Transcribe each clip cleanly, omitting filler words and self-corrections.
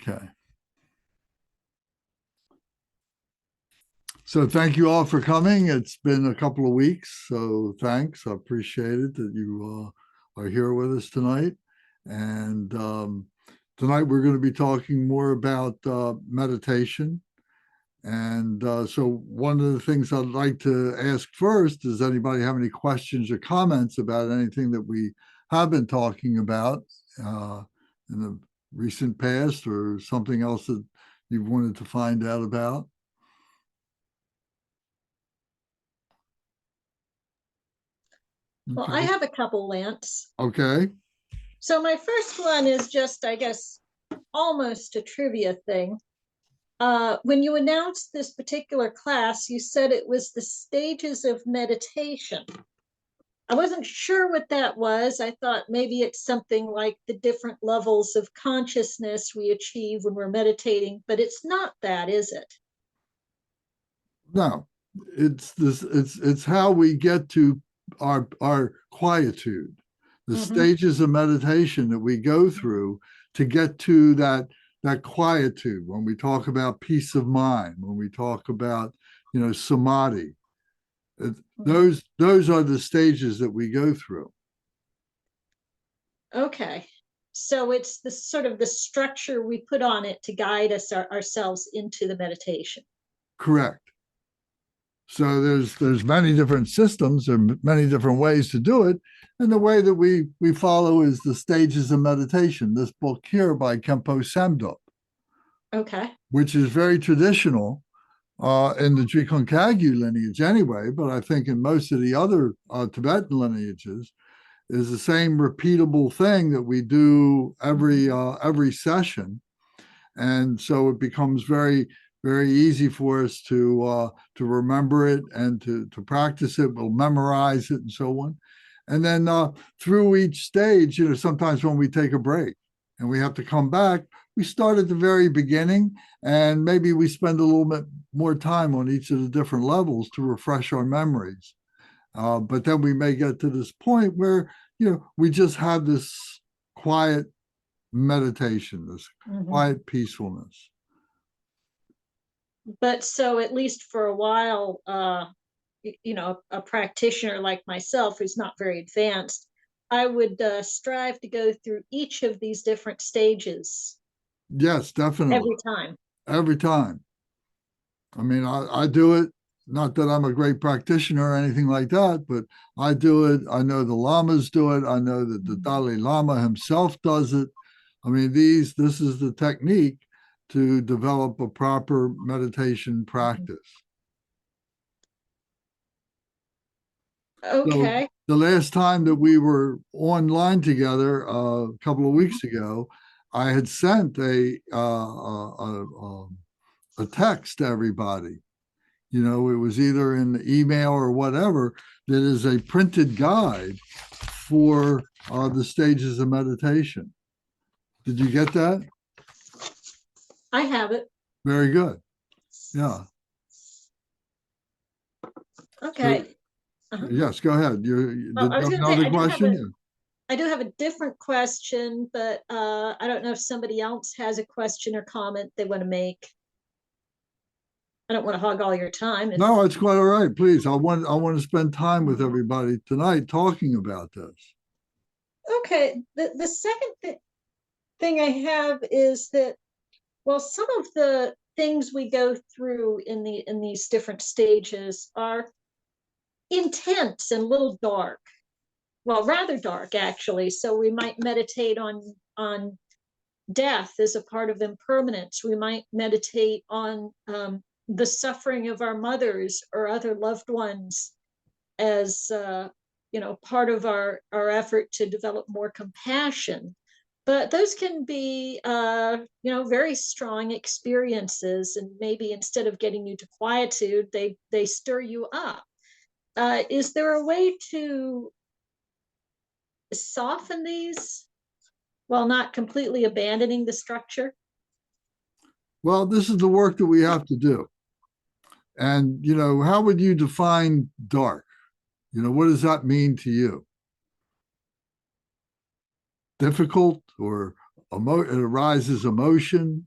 Okay. So thank you all for coming. It's been a couple of weeks, so thanks. I appreciate it that you are here with us tonight. And tonight we're going to be talking more about meditation. And so one of the things I'd like to ask first, does anybody have any questions or comments about anything that we have been talking about in the recent past, or something else that you wanted to find out about? Well, I have a couple, Lance. Okay. So my first one is just, I guess, almost a trivia thing. When you announced this particular class, you said it was the stages of meditation. I wasn't sure what that was. I thought maybe it's something like the different levels of consciousness we achieve when we're meditating, but it's not that, is it? No, it's this. It's how we get to our quietude, the stages of meditation that we go through to get to that quietude. When we talk about peace of mind, when we talk about samadhi, those are the stages that we go through. Okay. So it's the sort of the structure we put on it to guide us ourselves into the meditation. Correct. So there's many different systems and many different ways to do it. And the way that we follow is the stages of meditation. This book here by Khenpo Samduk, Okay. which is very traditional in the Drikung Kagyu lineage anyway, but I think in most of the other Tibetan lineages is the same repeatable thing that we do every session. And so it becomes very, very easy for us to remember it and to practice it. We'll memorize it and so on. And then through each stage, sometimes when we take a break and we have to come back, we start at the very beginning, and maybe we spend a little bit more time on each of the different levels to refresh our memories. But then we may get to this point where we just have this quiet meditation, this quiet peacefulness. But so at least for a while, a practitioner like myself who's not very advanced, I would strive to go through each of these different stages. Yes, definitely. Every time. Every time. I mean, I do it. Not that I'm a great practitioner or anything like that, but I do it. I know the lamas do it. I know that the Dalai Lama himself does it. I mean, this is the technique to develop a proper meditation practice. Okay. So the last time that we were online together a couple of weeks ago, I had sent a text to everybody. It was either in the email or whatever, that is a printed guide for the stages of meditation. Did you get that? I have it. Very good. Yeah. Okay. So, yes, go ahead. Did you have another question? I do have a different question, but I don't know if somebody else has a question or comment they want to make. I don't want to hog all your time. No, it's quite all right. Please, I want to spend time with everybody tonight talking about this. Okay. The second thing I have is that, well, some of the things we go through in these different stages are intense and a little dark. Well, rather dark, actually. So we might meditate on death as a part of impermanence. We might meditate on the suffering of our mothers or other loved ones as part of our effort to develop more compassion. But those can be very strong experiences, and maybe instead of getting you to quietude, they stir you up. Is there a way to soften these while not completely abandoning the structure? Well, this is the work that we have to do. And, how would you define dark? What does that mean to you? Difficult, or it arises emotion?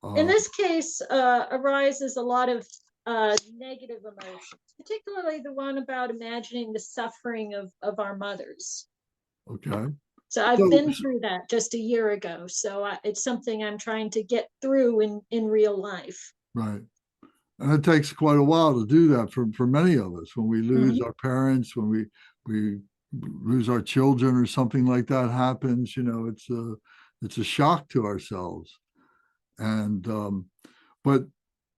In this case, arises a lot of negative emotions, particularly the one about imagining the suffering of our mothers. Okay. So I've So, been through that just a year ago. So it's something I'm trying to get through in real life. right. And it takes quite a while to do that for many of us. When we lose Mhm. our parents, when we lose our children or something like that happens, it's a shock to ourselves. And but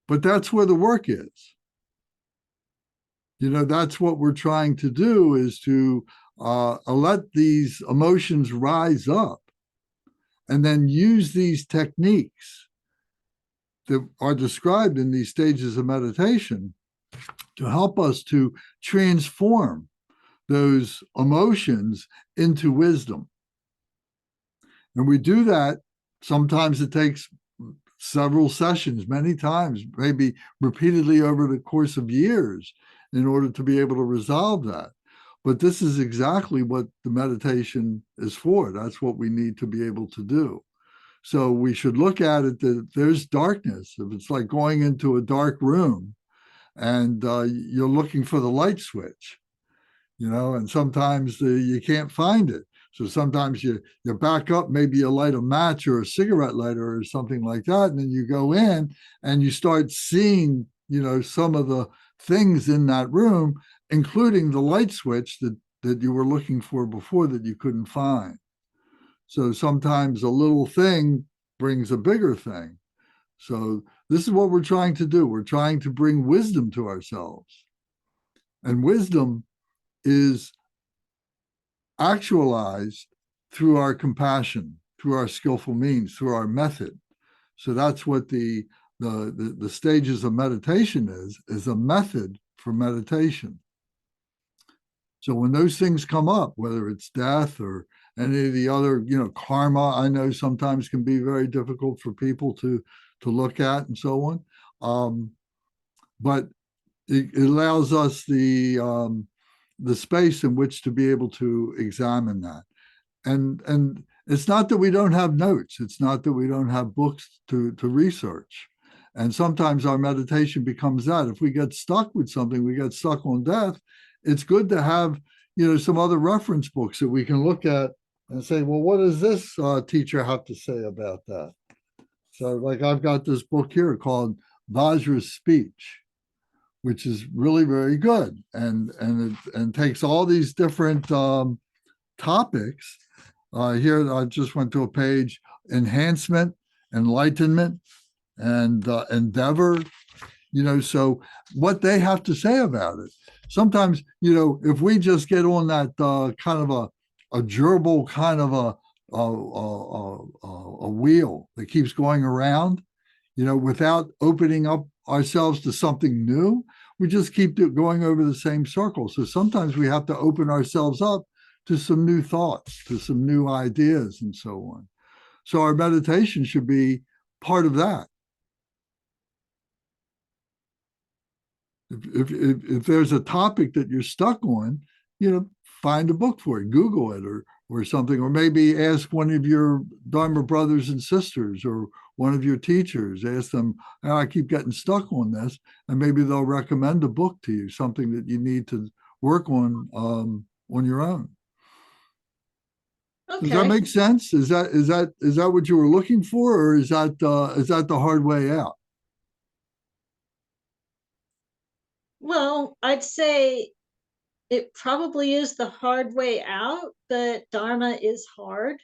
but that's where the work is. That's what we're trying to do, is to let these emotions rise up and then use these techniques that are described in these stages of meditation to help us to transform those emotions into wisdom. And we do that. Sometimes it takes several sessions, many times, maybe repeatedly over the course of years, in order to be able to resolve that. But this is exactly what the meditation is for. That's what we need to be able to do. So we should look at it that there's darkness. If it's like going into a dark room and you're looking for the light switch, and sometimes you can't find it. So sometimes you back up, maybe you light a match or a cigarette lighter or something like that, and then you go in and you start seeing, some of the things in that room, including the light switch that you were looking for before that you couldn't find. So sometimes a little thing brings a bigger thing. So this is what we're trying to do. We're trying to bring wisdom to ourselves. And wisdom is actualized through our compassion, through our skillful means, through our method. So that's what the stages of meditation is a method for meditation. So when those things come up, whether it's death or any of the other, karma, I know sometimes can be very difficult for people to look at and so on. But it allows us the space in which to be able to examine that. And it's not that we don't have notes. It's not that we don't have books to research. And sometimes our meditation becomes that. If we get stuck with something, we get stuck on death, it's good to have, some other reference books that we can look at and say, well, what does this teacher have to say about that? So like I've got this book here called Vajra's Speech, which is really very good, and takes all these different topics. Here, I just went to a page: enhancement, enlightenment, and endeavor. So what they have to say about it. Sometimes, if we just get on that kind of a gerbil kind of a wheel that keeps going around, without opening up ourselves to something new, we just keep going over the same circle. So sometimes we have to open ourselves up to some new thoughts, to some new ideas, and so on. So our meditation should be part of that. If there's a topic that you're stuck on, find a book for it, Google it, or something, or maybe ask one of your Dharma brothers and sisters or one of your teachers. Ask them, oh, I keep getting stuck on this, and maybe they'll recommend a book to you, something that you need to work on your own. Okay. Does that make sense? Is that what you were looking for, or is that the hard way out? Well, I'd say it probably is the hard way out, but Dharma is hard.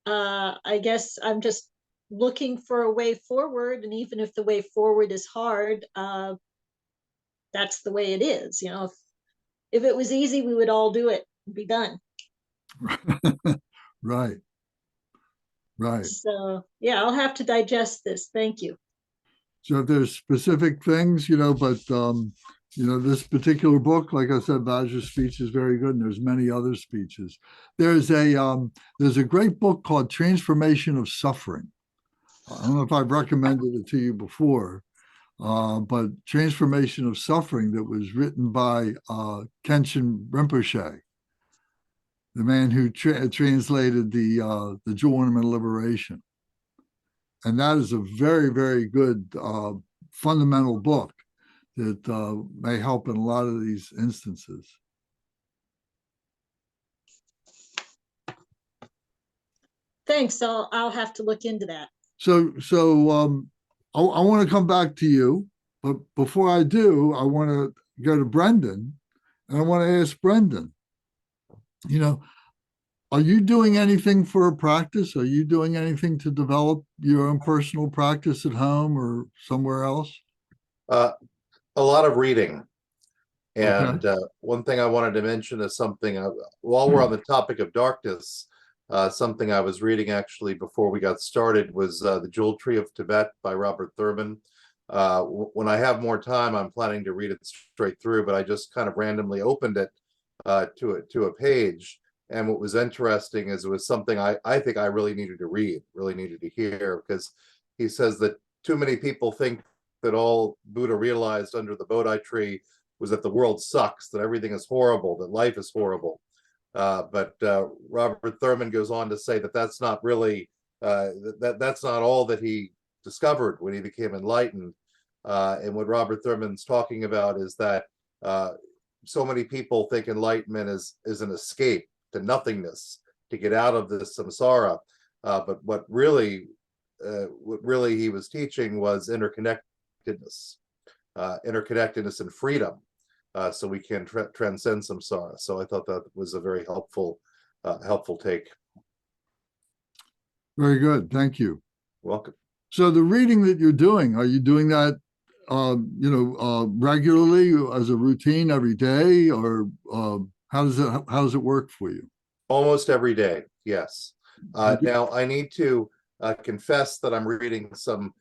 I guess I'm just looking for a way forward, and even if the way forward is hard, that's the way it is. If it was easy, we would all do it and be done. Right. So yeah, I'll have to digest this. Thank you. So if there's specific things, but this particular book, like I said, Vajra's speech is very good, and there's many other speeches. There's a great book called Transformation of Suffering. I don't know if I've recommended it to you before, but Transformation of Suffering, that was written by Kenshin Rinpoche, the man who translated the Jewel Ornament of Liberation. And that is a very, very good fundamental book that may help in a lot of these instances. Thanks. I'll have to look into that. So I want to come back to you, but before I do, I want to go to Brendan, and I want to ask Brendan, you know, are you doing anything for a practice? Are you doing anything to develop your own personal practice at home or somewhere else? A lot of reading. And Okay. one thing I wanted to mention is something, while we're on the topic of darkness, something I was reading actually before we got started was The Jewel Tree of Tibet by Robert Thurman. When I have more time, I'm planning to read it straight through, but I just kind of randomly opened it to a page. And what was interesting is it was something I think I really needed to read, really needed to hear, because he says that too many people think that all Buddha realized under the Bodhi tree was that the world sucks, that everything is horrible, that life is horrible. But Robert Thurman goes on to say that that's not really, that's not all that he discovered when he became enlightened. And what Robert Thurman's talking about is that so many people think enlightenment is an escape to nothingness, to get out of this samsara. But what really he was teaching was interconnectedness, interconnectedness and freedom. So we can transcend samsara. So I thought that was a very helpful take. Very good. Thank you. Welcome. So the reading that you're doing, are you doing that, regularly as a routine every day, or how does it work for you? Almost every day, yes. Now I need to confess that I'm reading some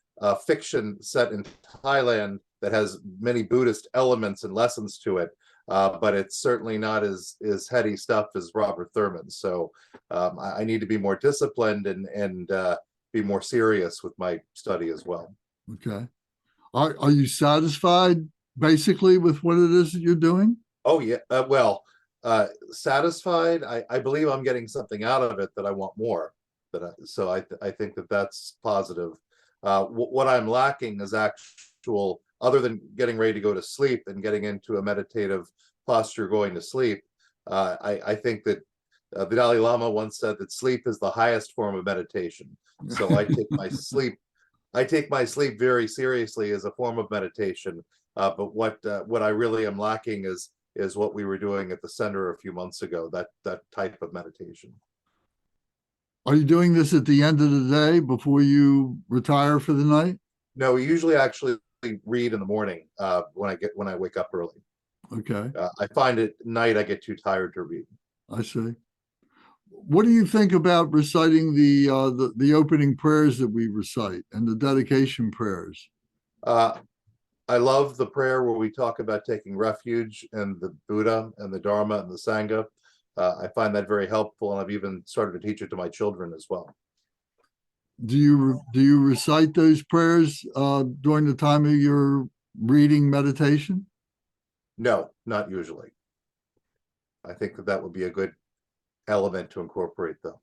fiction set in Thailand that has many Buddhist elements and lessons to it, but it's certainly not as heady stuff as Robert Thurman. So I need to be more disciplined and be more serious with my study as well. Okay. Are you satisfied basically with what it is that you're doing? Oh yeah, satisfied. I believe I'm getting something out of it that I want more. So I think that that's positive. What I'm lacking is actual, other than getting ready to go to sleep and getting into a meditative posture going to sleep. I think that the Dalai Lama once said that sleep is the highest form of meditation. So I take my sleep very seriously as a form of meditation. But what I really am lacking is what we were doing at the center a few months ago, that type of meditation. Are you doing this at the end of the day before you retire for the night? No, we usually actually read in the morning when I wake up early. Okay. I find at night I get too tired to read. I see. What do you think about reciting the opening prayers that we recite and the dedication prayers? I love the prayer where we talk about taking refuge in the Buddha and the Dharma and the Sangha. I find that very helpful, and I've even started to teach it to my children as well. Do you recite those prayers during the time of your reading meditation? No, not usually. I think that would be a good element to incorporate, though.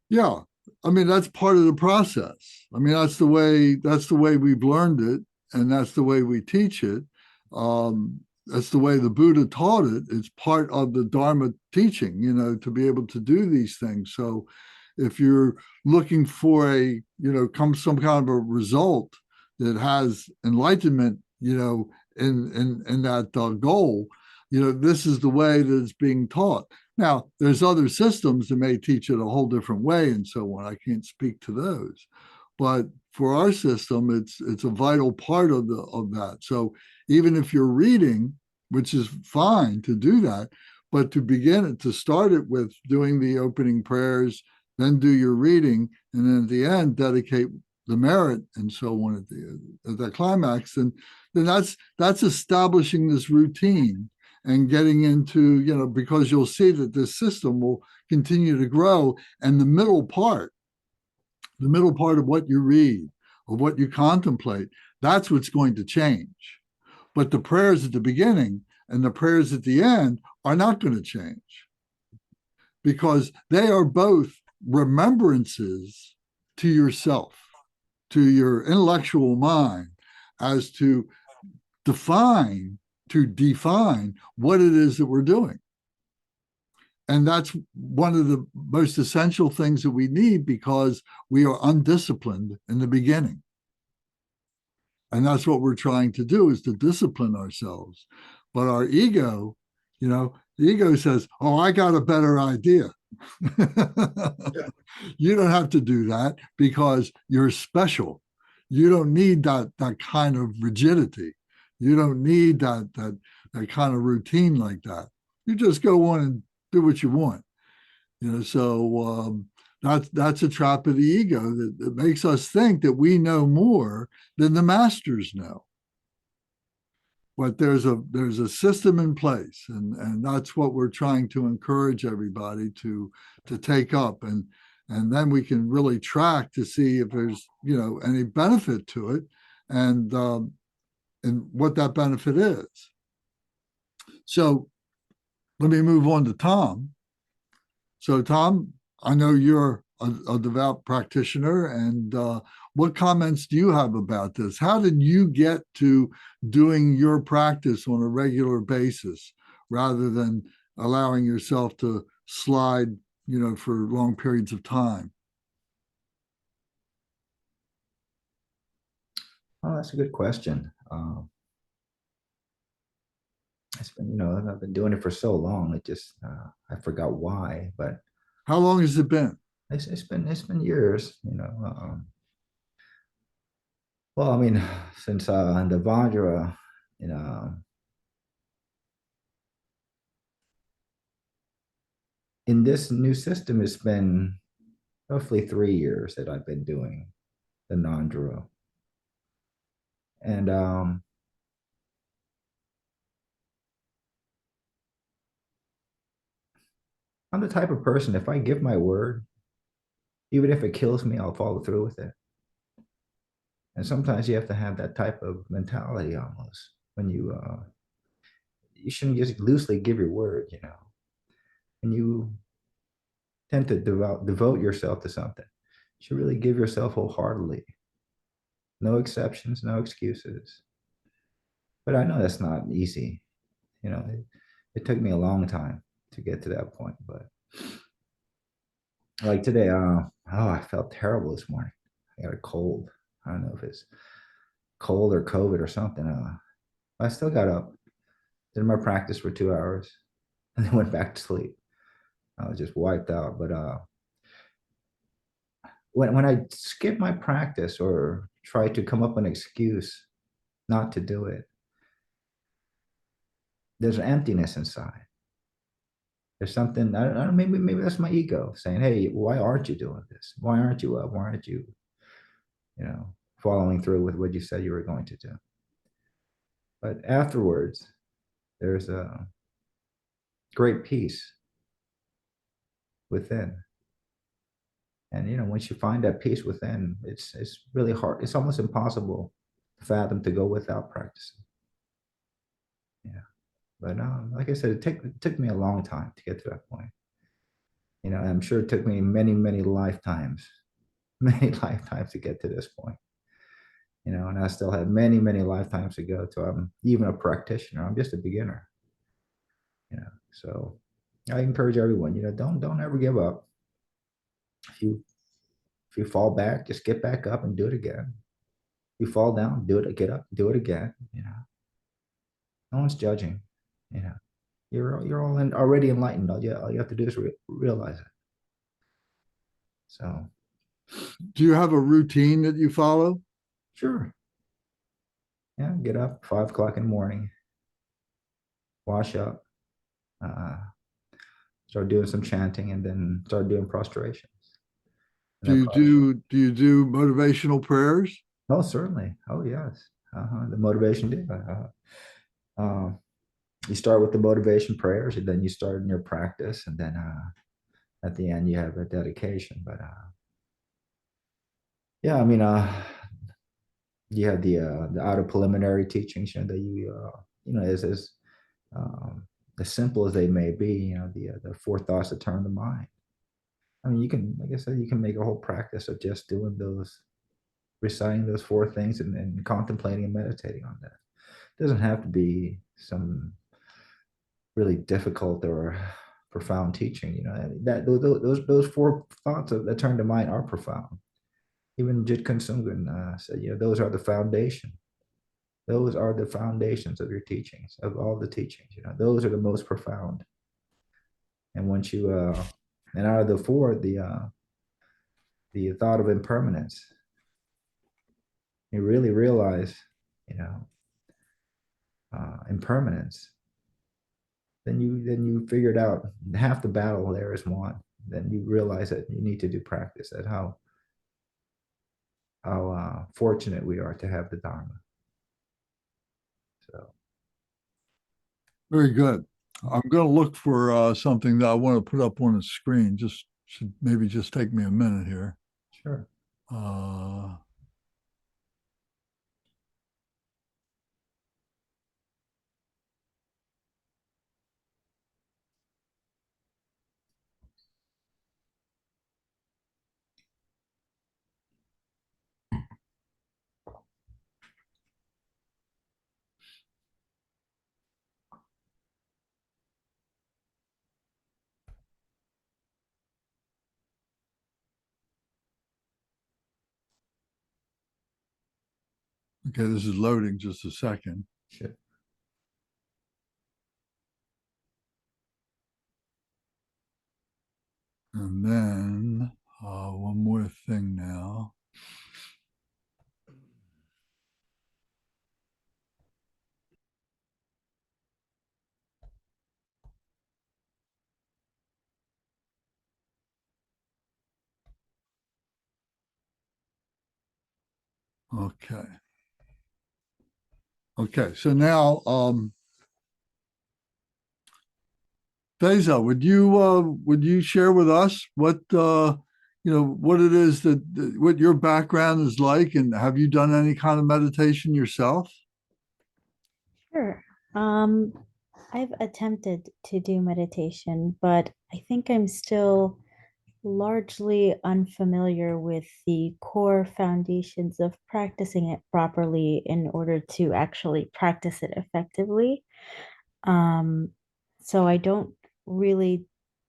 Yeah, I mean that's part of the process. I mean that's the way we've learned it, and that's the way we teach it. That's the way the Buddha taught it. It's part of the Dharma teaching, to be able to do these things. So if you're looking for some kind of a result that has enlightenment, in that goal, this is the way that it's being taught. Now, there's other systems that may teach it a whole different way and so on. I can't speak to those. But for our system, it's a vital part of that. So even if you're reading, which is fine to do that, but to start it with doing the opening prayers, then do your reading, and then at the end dedicate the merit and so on at the climax, and then that's establishing this routine and getting into, because you'll see that this system will continue to grow, and the middle part of what you read, of what you contemplate, that's what's going to change. But the prayers at the beginning and the prayers at the end are not going to change, because they are both remembrances to yourself. to your intellectual mind as to define what it is that we're doing. And that's one of the most essential things that we need, because we are undisciplined in the beginning. And that's what we're trying to do, is to discipline ourselves. But our ego, the ego says, oh, I got a better idea. You don't have to do that because you're special. You don't need that kind of rigidity. You don't need that kind of routine like that. You just go on and do what you want. So that's a trap of the ego that makes us think that we know more than the masters know. But there's a system in place, and that's what we're trying to encourage everybody to take up, and then we can really track to see if there's any benefit to it, and what that benefit is. So let me move on to Tom. So Tom, I know you're a devout practitioner, and what comments do you have about this? How did you get to doing your practice on a regular basis rather than allowing yourself to slide, for long periods of time? Oh, that's a good question. It's been, I've been doing it for so long. It just, I forgot why, but. How long has it been? It's been years, Well, I mean, since the Vajra, in this new system, it's been roughly 3 years that I've been doing the Nandra. And I'm the type of person, if I give my word, even if it kills me, I'll follow through with it. And sometimes you have to have that type of mentality almost when you shouldn't just loosely give your word, and you tend to devote yourself to something. You should really give yourself wholeheartedly. No exceptions, no excuses. But I know that's not easy. It took me a long time to get to that point. But like today, I felt terrible this morning. I got a cold. I don't know if it's cold or COVID or something. I still got up, did my practice for 2 hours, and then went back to sleep. I was just wiped out. But when I skip my practice or try to come up with an excuse not to do it, there's an emptiness inside. There's something, I don't know, maybe that's my ego saying, hey, why aren't you doing this? Why aren't you up? Why aren't you, following through with what you said you were going to do? But afterwards, there's a great peace within. And, once you find that peace within, it's really hard. It's almost impossible to fathom to go without practicing. Yeah. But like I said, it took me a long time to get to that point. I'm sure it took me many, many lifetimes to get to this point. And I still have many, many lifetimes to go till I'm even a practitioner. I'm just a beginner. So I encourage everyone, don't ever give up. If you fall back, just get back up and do it again. If you fall down, do it, get up, do it again. No one's judging. You're all already enlightened. All you have to do is realize it. So, do you have a routine that you follow? Sure. Yeah, get up 5 o'clock in the morning, wash up, start doing some chanting, and then start doing prostrations. Do you do motivational prayers? Oh, certainly. Oh, yes. The motivation day. You start with the motivation prayers, and then you start in your practice, and then at the end you have a dedication. But yeah, I mean, you have the outer preliminary teachings, that you as simple as they may be, the 4 thoughts that turn the mind. I mean, you can, like I said, you can make a whole practice of just doing those reciting those four things and contemplating and meditating on that. It doesn't have to be some really difficult or profound teaching. That those four thoughts that turn to mind are profound. Even Jit Sungren said, those are the foundation. Those are the foundations of your teachings, of all the teachings. Those are the most profound. And once you and out of the four, the thought of impermanence, you really realize, impermanence. Then you figured out half the battle there is won. Then you realize that you need to do practice. That how fortunate we are to have the Dharma. So Very good. I'm going to look for something that I want to put up on the screen. Just should maybe just take me a minute here. sure. Okay, this is loading. Just a second. Sure. And then one more thing now. Okay. Okay, so now, Feza, would you share with us what what it is what your background is like, and have you done any kind of meditation yourself? Sure. I've attempted to do meditation, but I think I'm still largely unfamiliar with the core foundations of practicing it properly in order to actually practice it effectively. Um, so I don't really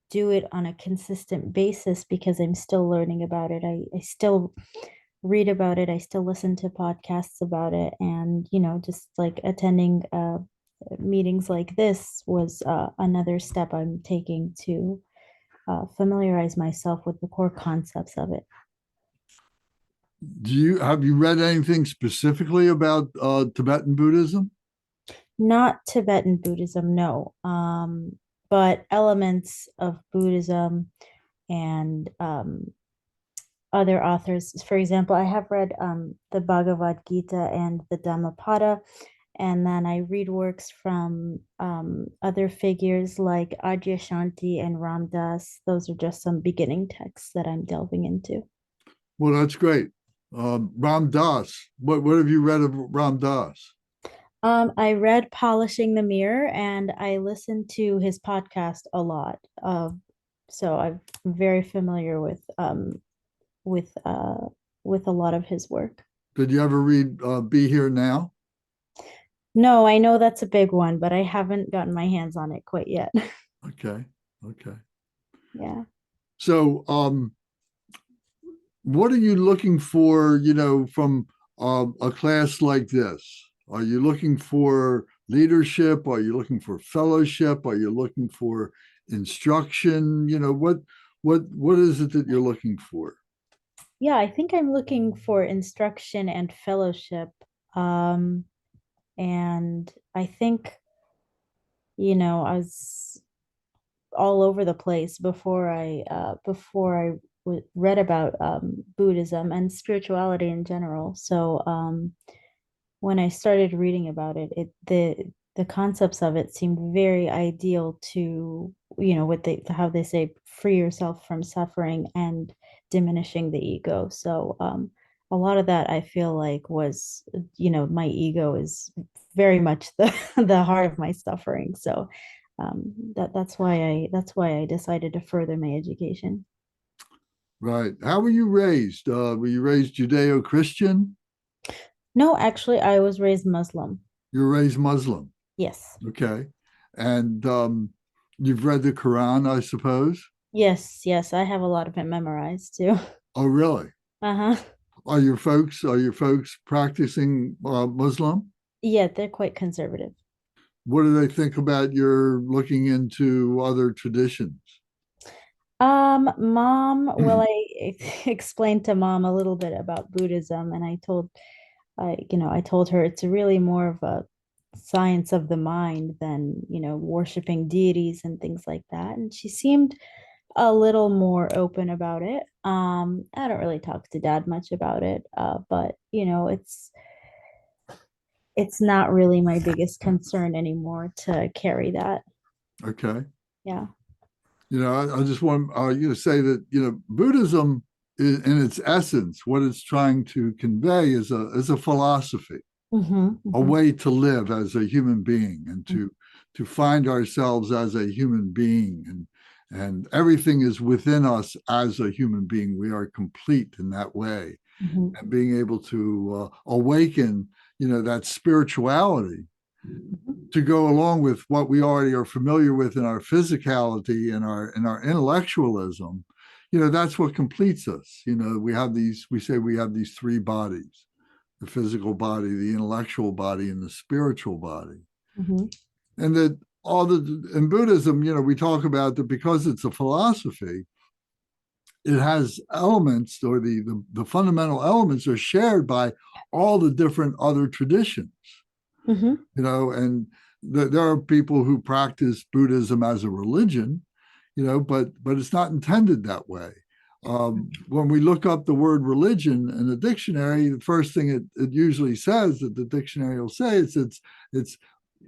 do it on a consistent basis because I'm still learning about it. I still read about it. I still listen to podcasts about it. And, just like attending meetings like this was another step I'm taking to familiarize myself with the core concepts of it. Have you read anything specifically about Tibetan Buddhism? Not Tibetan Buddhism, no, but elements of Buddhism and other authors. For example, I have read the Bhagavad Gita and the Dhammapada, and then I read works from other figures like Adyashanti and Ram Dass. Those are just some beginning texts that I'm delving into. Well, that's great. Ram Dass, what have you read of Ram Dass? I read Polishing the Mirror and I listened to his podcast a lot. So I'm very familiar with a lot of his work. Did you ever read Be Here Now? No, I know that's a big one, but I haven't gotten my hands on it quite yet. Okay. Yeah. So, what are you looking for, from a class like this? Are you looking for leadership? Are you looking for fellowship? Are you looking for instruction? What is it that you're looking for? Yeah, I think I'm looking for instruction and fellowship. And I think, I was all over the place before I read about Buddhism and spirituality in general. So when I started reading about it, the concepts of it seemed very ideal to, how they say, free yourself from suffering and diminishing the ego. So a lot of that I feel like was, my ego is very much the heart of my suffering. So that's why I decided to further my education. Right. How were you raised? Were you raised Judeo-Christian? No, actually, I was raised Muslim. You were raised Muslim. Yes. Okay. And you've read the Quran, I suppose? Yes, yes, I have a lot of it memorized too. Oh, really? Uh-huh. Are your folks practicing Muslim? Yeah, they're quite conservative. What do they think about your looking into other traditions? Mom, well, I explained to mom a little bit about Buddhism, and I told her it's really more of a science of the mind than, worshiping deities and things like that. And she seemed a little more open about it. I don't really talk to dad much about it, but it's not really my biggest concern anymore to carry that. Okay. Yeah. I just want you to say that, Buddhism in its essence, what it's trying to convey is a philosophy, a way to live as a human being and to find ourselves as a human being, and everything is within us as a human being. We are complete in that way, and being able to awaken, that spirituality to go along with what we already are familiar with in our physicality and our intellectualism. That's what completes us. We say we have these three bodies: the physical body, the intellectual body, and the spiritual body. And that in Buddhism, we talk about that because it's a philosophy, it has elements, or the fundamental elements are shared by all the different other traditions. And there are people who practice Buddhism as a religion, but it's not intended that way. When we look up the word religion in the dictionary, the first thing it usually says, that the dictionary will say, it's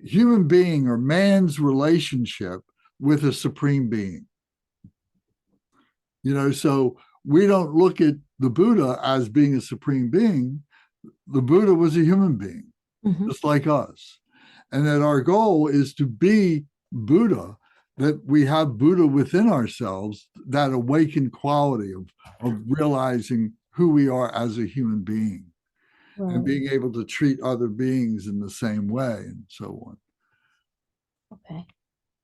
human being or man's relationship with a supreme being. So we don't look at the Buddha as being a supreme being. The Buddha was a human being, just like us. And that our goal is to be Buddha, that we have Buddha within ourselves, that awakened quality of realizing who we are as a human being, and being able to treat other beings in the same way, and so on. Okay.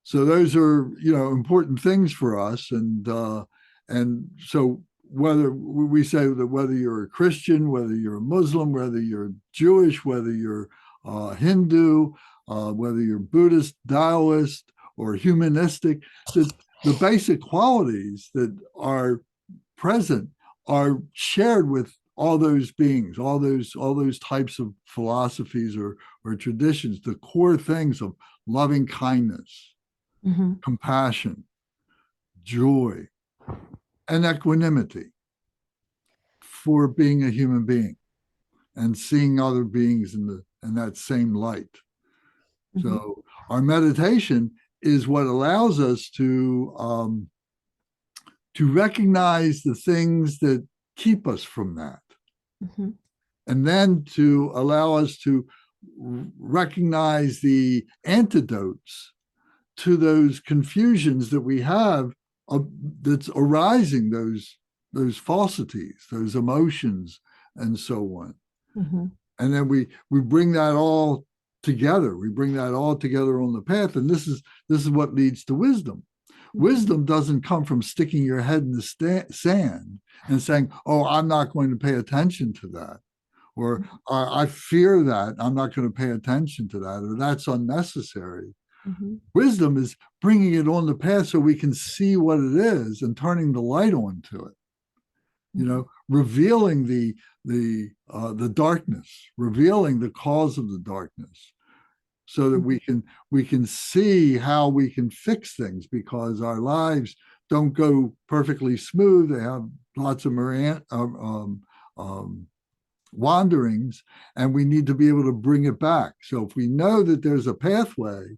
So those are, important things for us. And so whether we say that whether you're a Christian, whether you're a Muslim, whether you're Jewish, whether you're Hindu, whether you're Buddhist, Taoist, or humanistic, the basic qualities that are present are shared with all those beings, all those types of philosophies or traditions. The core things of loving kindness, compassion, joy, and equanimity for being a human being and seeing other beings in that same light. So our meditation is what allows us to recognize the things that keep us from that, and then to allow us to recognize the antidotes to those confusions that we have, that's arising, those falsities, those emotions, and so on. And then we bring that all together. We bring that all together on the path, and this is what leads to wisdom. Wisdom doesn't come from sticking your head in the sand and saying, "Oh, I'm not going to pay attention to that," or "I fear that, I'm not going to pay attention to that," or "That's unnecessary." Wisdom is bringing it on the path so we can see what it is and turning the light onto it. Revealing the darkness, revealing the cause of the darkness, so that we can see how we can fix things, because our lives don't go perfectly smooth. They have lots of wanderings, and we need to be able to bring it back. So if we know that there's a pathway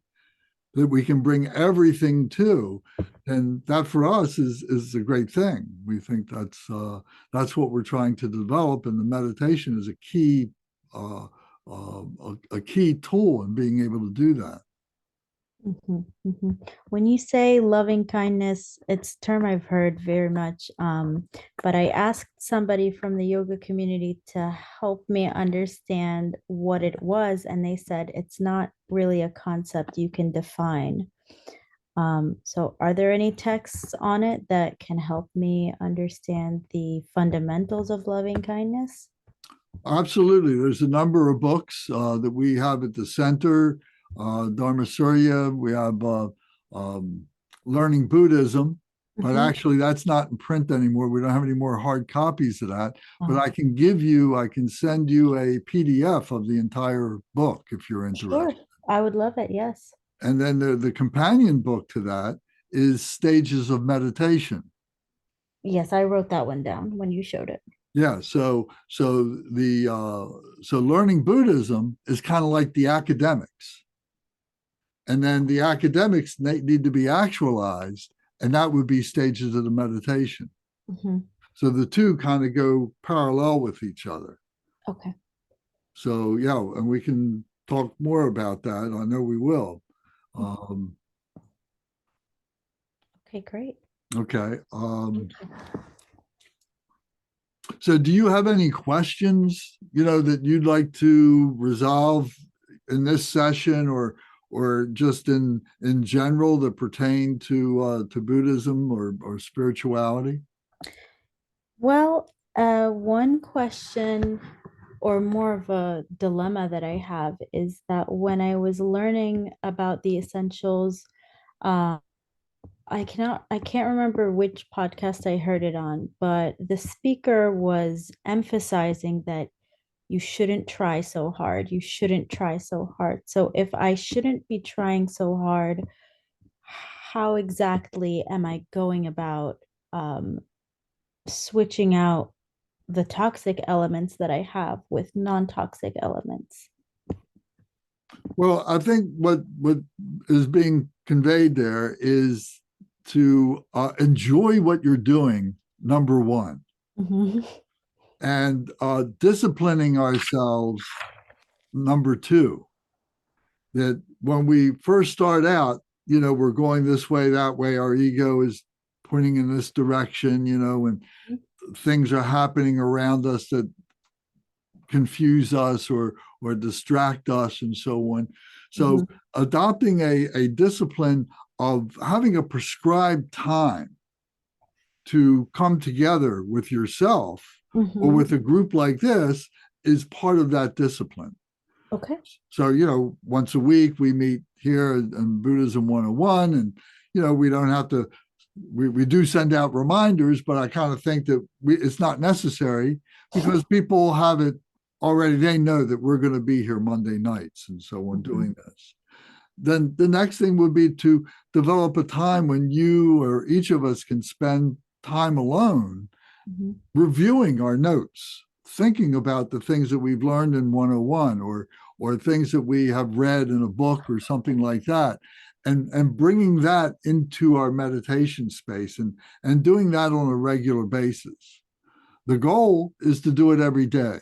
that we can bring everything to, and that for us is a great thing. We think that's what we're trying to develop, and the meditation is a key key tool in being able to do that. Mhm, mhm. When you say loving kindness, it's a term I've heard very much. But I asked somebody from the yoga community to help me understand what it was, and they said it's not really a concept you can define. So are there any texts on it that can help me understand the fundamentals of loving kindness? Absolutely. There's a number of books that we have at the center. Dharma Surya, we have um, Learning Buddhism, but Mhm. actually that's not in print anymore. We don't have any more hard copies of that. But Oh, I can send you a PDF of the entire book if you're sure. interested. I would love it. Yes. And then the companion book to that is Stages of Meditation. Yes, I wrote that one down when you showed it. Yeah, so learning Buddhism is kind of like the academics, and then the academics need to be actualized, and that would be stages of the meditation. Mhm. So the two kind of go parallel with each other. Okay. So yeah, and we can talk more about that. I know we will. Um, Okay, great. okay. Thank you. So do you have any questions, that you'd like to resolve in this session or just in general that pertain to Buddhism or spirituality? Well, one question or more of a dilemma that I have is that when I was learning about the essentials, uh, I can't remember which podcast I heard it on, but the speaker was emphasizing that you shouldn't try so hard. You shouldn't try so hard. So if I shouldn't be trying so hard, how exactly am I going about um, switching out the toxic elements that I have with non-toxic elements? Well, I think what is being conveyed there is to enjoy what you're doing, number one, Mhm. and disciplining ourselves, number two. That when we first start out, we're going this way, that way, our ego is pointing in this direction, and things are happening around us that confuse us or distract us and so on. So Mhm. adopting a discipline of having a prescribed time to come together with yourself or Mhm. with a group like this is part of that discipline. Okay. So, once a week we meet here in Buddhism 101, and, we don't have to, we do send out reminders, but I kind of think that it's not necessary because people have it already. They know that we're going to be here Monday nights and so on doing this. Then the next thing would be to develop a time when you or each of us can spend time alone Mhm. reviewing our notes, thinking about the things that we've learned in 101 or things that we have read in a book or something like that, and bringing that into our meditation space and doing that on a regular basis. The goal is to do it every day.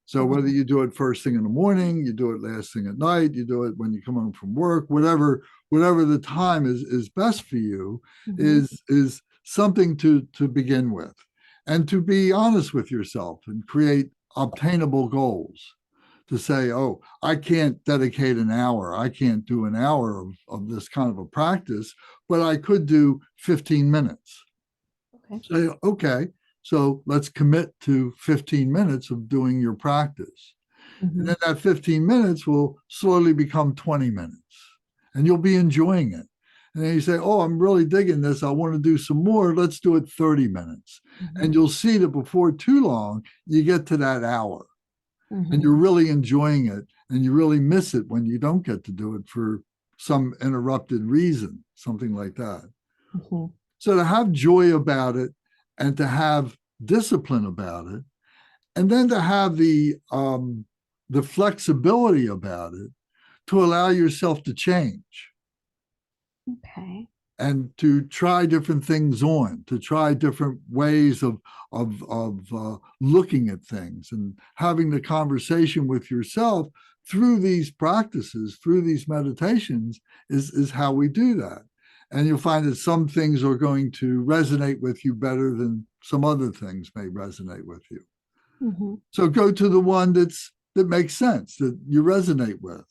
So whether Okay. you do it first thing in the morning, you do it last thing at night, you do it when you come home from work, whatever the time is best for you, Mhm. is something to begin with, and to be honest with yourself and create obtainable goals. To say, oh, I can't dedicate an hour, I can't do an hour of this kind of a practice, but I could do 15 minutes. Okay. Say, okay, so let's commit to 15 minutes of doing your practice. And then Mhm. that 15 minutes will slowly become 20 minutes and you'll be enjoying it. And then you say, oh, I'm really digging this. I want to do some more. Let's do it 30 minutes. And Mhm. you'll see that before too long, you get to that hour and Mhm. you're really enjoying it. And you really miss it when you don't get to do it for some interrupted reason, something like that. Mhm. So to have joy about it and to have discipline about it, and then to have the flexibility about it to allow yourself to change Okay. and to try different things on, to try different ways of looking at things and having the conversation with yourself through these practices, through these meditations, is how we do that. And you'll find that some things are going to resonate with you better than some other things may resonate with you. Mhm. So go to the one that makes sense, that you resonate with.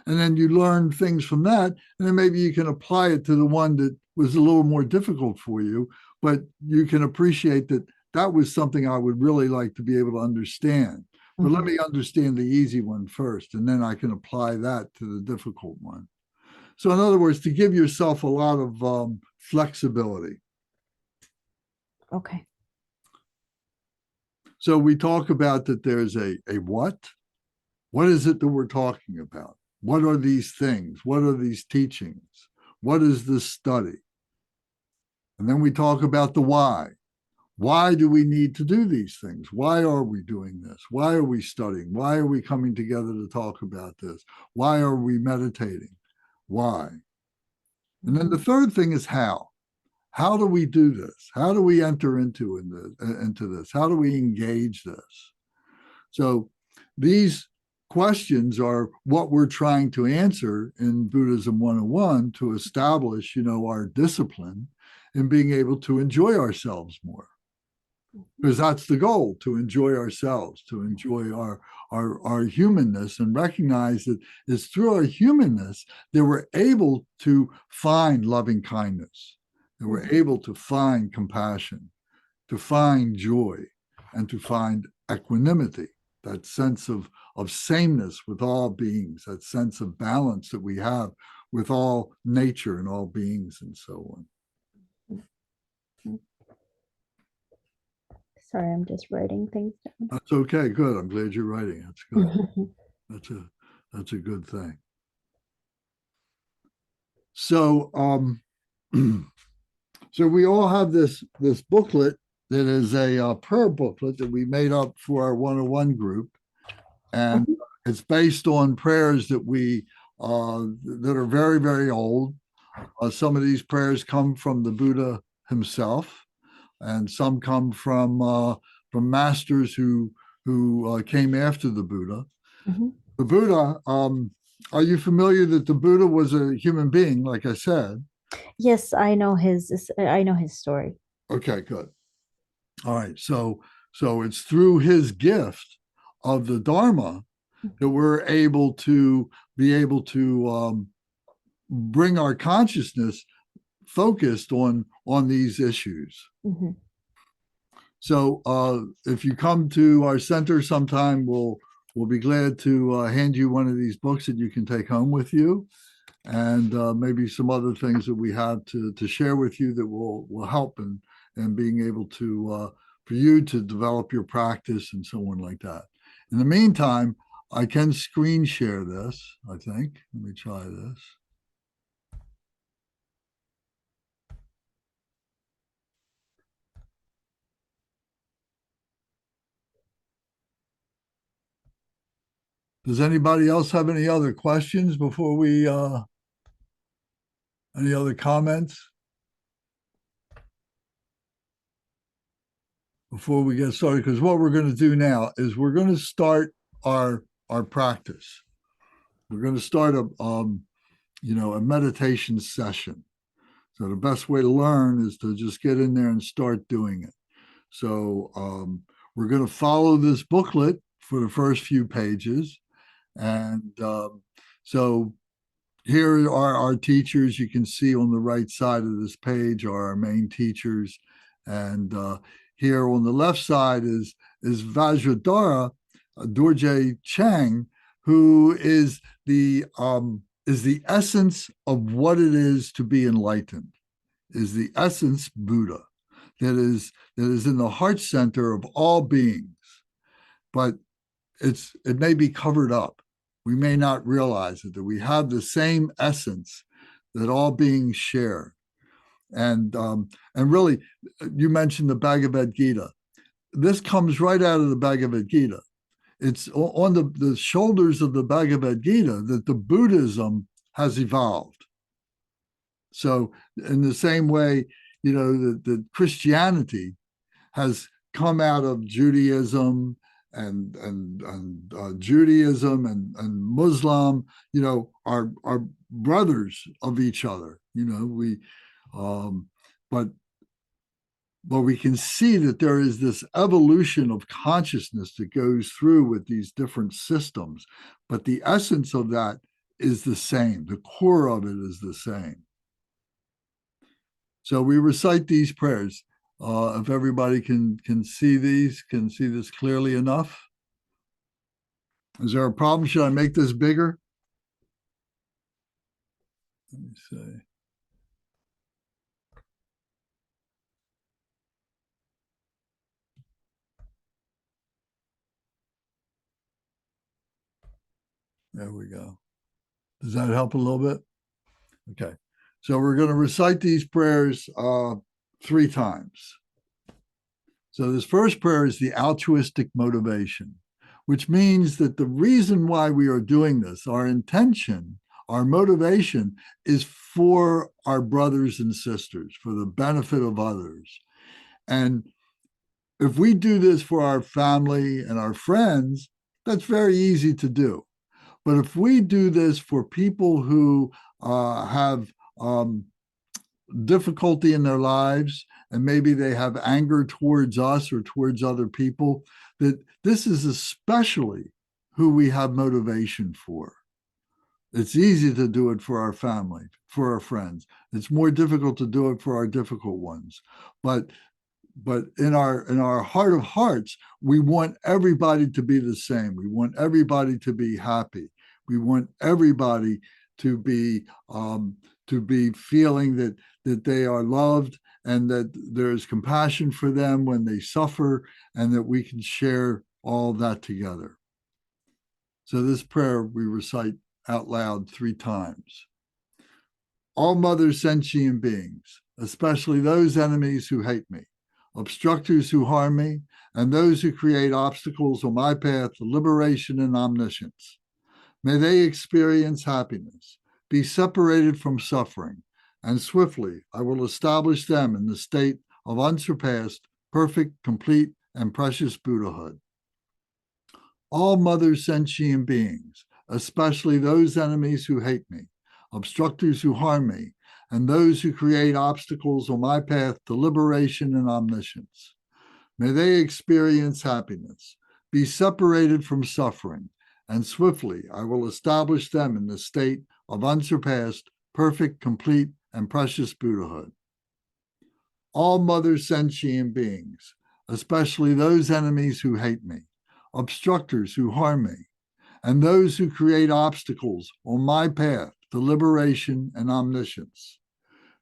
And then you learn things from that. And then maybe you can apply it to the one that was a little more difficult for you, but you can appreciate that that was something I would really like to be able to understand. But let Mhm. me understand the easy one first, and then I can apply that to the difficult one. So, in other words, to give yourself a lot of flexibility. Okay. So we talk about that there's a what? What is it that we're talking about? What are these things? What are these teachings? What is this study? And then we talk about the why. Why do we need to do these things? Why are we doing this? Why are we studying? Why are we coming together to talk about this? Why are we meditating? Why? And then the third thing is how. How do we do this? How do we enter into this? How do we engage this? So these questions are what we're trying to answer in Buddhism 101 to establish, our discipline in being able to enjoy ourselves more. Because that's the goal, to enjoy ourselves, to enjoy our humanness, and recognize that it's through our humanness that we're able to find loving kindness, that we're able to find compassion, to find joy, and to find equanimity, that sense of sameness with all beings, that sense of balance that we have with all nature and all beings and so on. Sorry, I'm just writing things down. That's okay. Good. I'm glad you're writing. That's good. That's a good thing. So so we all have this booklet that is a prayer booklet that we made up for our 101 group, and it's based on prayers that we that are very, very old. Some of these prayers come from the Buddha himself, and some come from masters who came after the Buddha. Mhm. The Buddha, are you familiar that the Buddha was a human being, like I said? Yes, I know his story. Okay, good. All right. So it's through his gift of the Dharma that we're able to bring our consciousness focused on these issues. Mhm. So if you come to our center sometime, we'll be glad to hand you one of these books that you can take home with you, and maybe some other things that we have to share with you that will help in being able to for you to develop your practice and so on like that. In the meantime, I can screen share this, I think. Let me try this. Does anybody else have any other questions before we any other comments before we get started? Because what we're going to do now is we're going to start our practice. We're going to start a meditation session. So the best way to learn is to just get in there and start doing it. So we're going to follow this booklet for the first few pages. And so here are our teachers. You can see on the right side of this page are our main teachers. And here on the left side is Vajradhara Dorje Chang, who is the essence of what it is to be enlightened, is the essence Buddha that is in the heart center of all beings. But it may be covered up. We may not realize it, that we have the same essence that all beings share. And really, you mentioned the Bhagavad Gita. This comes right out of the Bhagavad Gita. It's on the shoulders of the Bhagavad Gita that the Buddhism has evolved. So in the same way, the Christianity has come out of Judaism Judaism and Muslim, are brothers of each other. But we can see that there is this evolution of consciousness that goes through with these different systems, but the essence of that is the same. The core of it is the same. So we recite these prayers. If everybody can see these, can see this clearly enough. Is there a problem? Should I make this bigger? Let me see. There we go. Does that help a little bit? Okay. So we're going to recite these prayers 3 times. So this first prayer is the altruistic motivation, which means that the reason why we are doing this, our intention, our motivation is for our brothers and sisters, for the benefit of others. And if we do this for our family and our friends, that's very easy to do. But if we do this for people who have difficulty in their lives, and maybe they have anger towards us or towards other people, that this is especially who we have motivation for. It's easy to do it for our family, for our friends. It's more difficult to do it for our difficult ones. But in our heart of hearts, we want everybody to be the same. We want everybody to be happy. We want everybody to be feeling that they are loved and that there's compassion for them when they suffer, and that we can share all that together. So this prayer we recite out loud 3 times. All mother sentient beings, especially those enemies who hate me, obstructors who harm me, and those who create obstacles on my path to liberation and omniscience. May they experience happiness, be separated from suffering, and swiftly I will establish them in the state of unsurpassed, perfect, complete, and precious Buddhahood. All mother sentient beings, especially those enemies who hate me, obstructors who harm me, and those who create obstacles on my path to liberation and omniscience. May they experience happiness, be separated from suffering, and swiftly I will establish them in the state of unsurpassed, perfect, complete, and precious Buddhahood. All mother sentient beings, especially those enemies who hate me, obstructors who harm me, and those who create obstacles on my path to liberation and omniscience.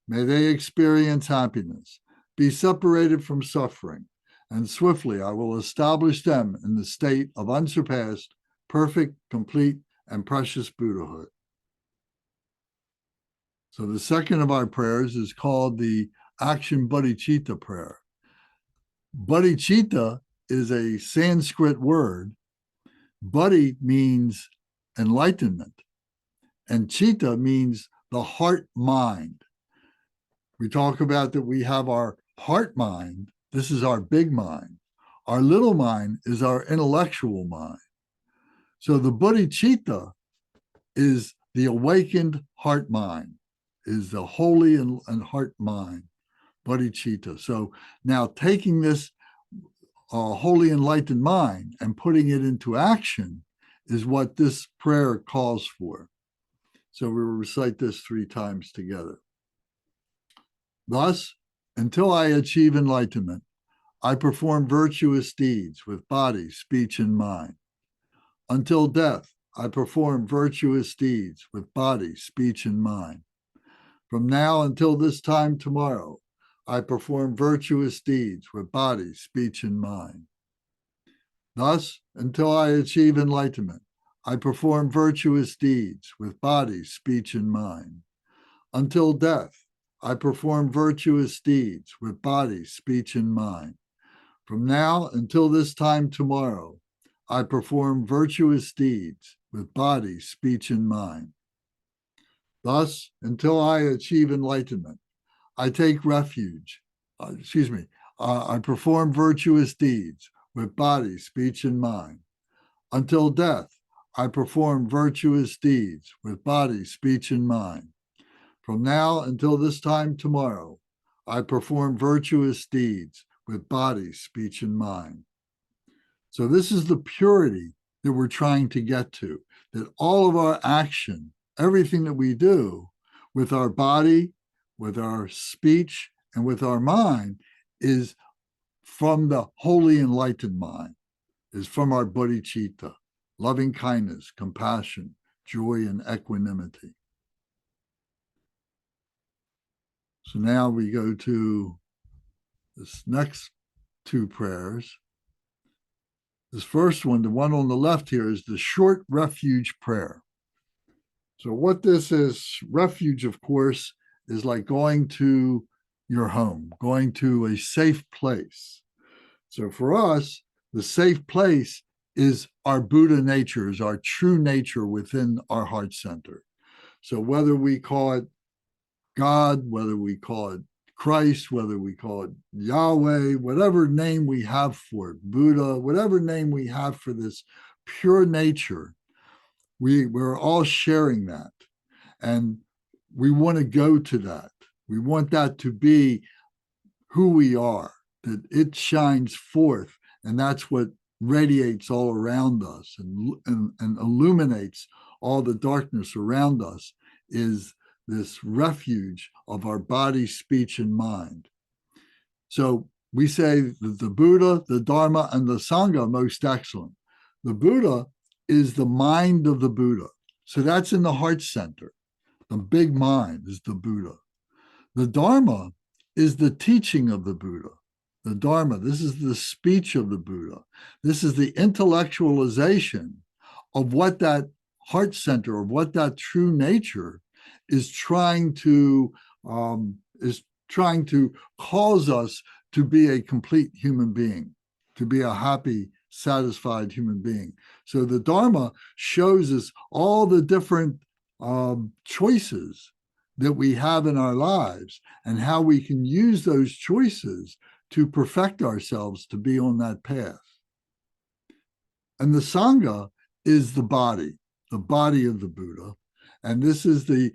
May they experience happiness, be separated from suffering, and swiftly I will establish them in the state of unsurpassed, perfect, complete, and precious Buddhahood. So the second of our prayers is called the Action Bodhicitta prayer. Bodhicitta is a Sanskrit word. Bodhi means enlightenment, and chitta means the heart mind. We talk about that we have our heart mind. This is our big mind. Our little mind is our intellectual mind. So the bodhicitta is the awakened heart mind, is the holy and heart mind, bodhicitta. So now taking this holy enlightened mind and putting it into action is what this prayer calls for. So we will recite this 3 times together. Thus, until I achieve enlightenment, I perform virtuous deeds with body, speech, and mind. Until death, I perform virtuous deeds with body, speech, and mind. From now until this time tomorrow, I perform virtuous deeds with body, speech, and mind. Thus, until I achieve enlightenment, I perform virtuous deeds with body, speech, and mind. Until death, I perform virtuous deeds with body, speech, and mind. From now until this time tomorrow, I perform virtuous deeds with body, speech, and mind. Thus, until I achieve enlightenment, I take refuge. I perform virtuous deeds with body, speech, and mind. Until death, I perform virtuous deeds with body, speech, and mind. From now until this time tomorrow, I perform virtuous deeds with body, speech, and mind. So this is the purity that we're trying to get to, that all of our action, everything that we do with our body, with our speech, and with our mind is from the holy enlightened mind, is from our Bodhicitta, loving kindness, compassion, joy, and equanimity. So now we go to this next two prayers. This first one, the one on the left here, is the short refuge prayer. So what this is, refuge, of course, is like going to your home, going to a safe place. So for us, the safe place is our Buddha nature, is our true nature within our heart center. So whether we call it God, whether we call it Christ, whether we call it Yahweh, whatever name we have for it, Buddha, whatever name we have for this pure nature, we're all sharing that. And we want to go to that. We want that to be who we are, that it shines forth. And that's what radiates all around us and illuminates all the darkness around us, is this refuge of our body, speech, and mind. So we say that the Buddha, the Dharma, and the Sangha are most excellent. The Buddha is the mind of the Buddha. So that's in the heart center. The big mind is the Buddha. The Dharma is the teaching of the Buddha. The Dharma, this is the speech of the Buddha. This is the intellectualization of what that heart center, of what that true nature is trying to cause us to be a complete human being, to be a happy, satisfied human being. So the Dharma shows us all the different choices that we have in our lives and how we can use those choices to perfect ourselves to be on that path. And the Sangha is the body of the Buddha. And this is the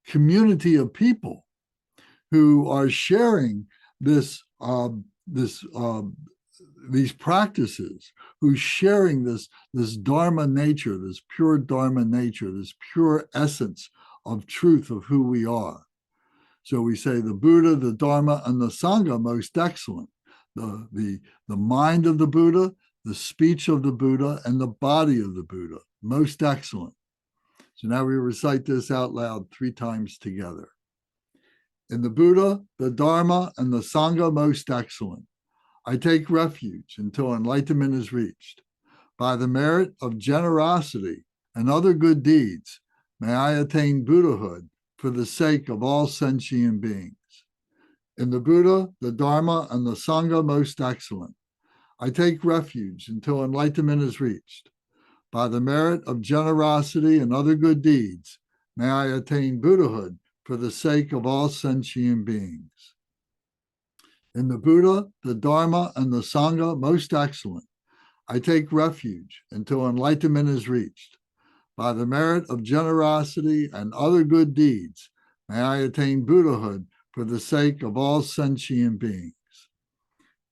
community of people who are sharing these practices, who's sharing this Dharma nature, this pure Dharma nature, this pure essence of truth of who we are. So we say the Buddha, the Dharma, and the Sangha most excellent. The mind of the Buddha, the speech of the Buddha, and the body of the Buddha most excellent. So now we recite this out loud 3 times together. In the Buddha, the Dharma, and the Sangha most excellent, I take refuge until enlightenment is reached. By the merit of generosity and other good deeds, may I attain Buddhahood for the sake of all sentient beings. In the Buddha, the Dharma, and the Sangha most excellent, I take refuge until enlightenment is reached. By the merit of generosity and other good deeds, may I attain Buddhahood for the sake of all sentient beings. In the Buddha, the Dharma, and the Sangha most excellent, I take refuge until enlightenment is reached. By the merit of generosity and other good deeds, may I attain Buddhahood for the sake of all sentient beings.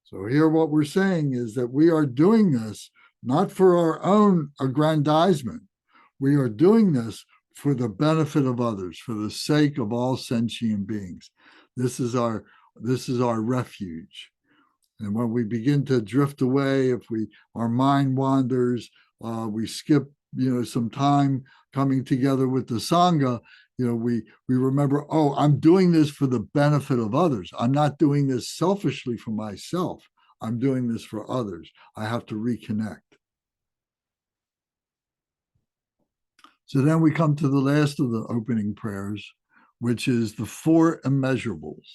So here what we're saying is that we are doing this not for our own aggrandizement. We are doing this for the benefit of others, for the sake of all sentient beings. This is our refuge. And when we begin to drift away, if our mind wanders, we skip some time coming together with the Sangha, we remember, oh, I'm doing this for the benefit of others. I'm not doing this selfishly for myself. I'm doing this for others. I have to reconnect. So then we come to the last of the opening prayers, which is the 4 immeasurables.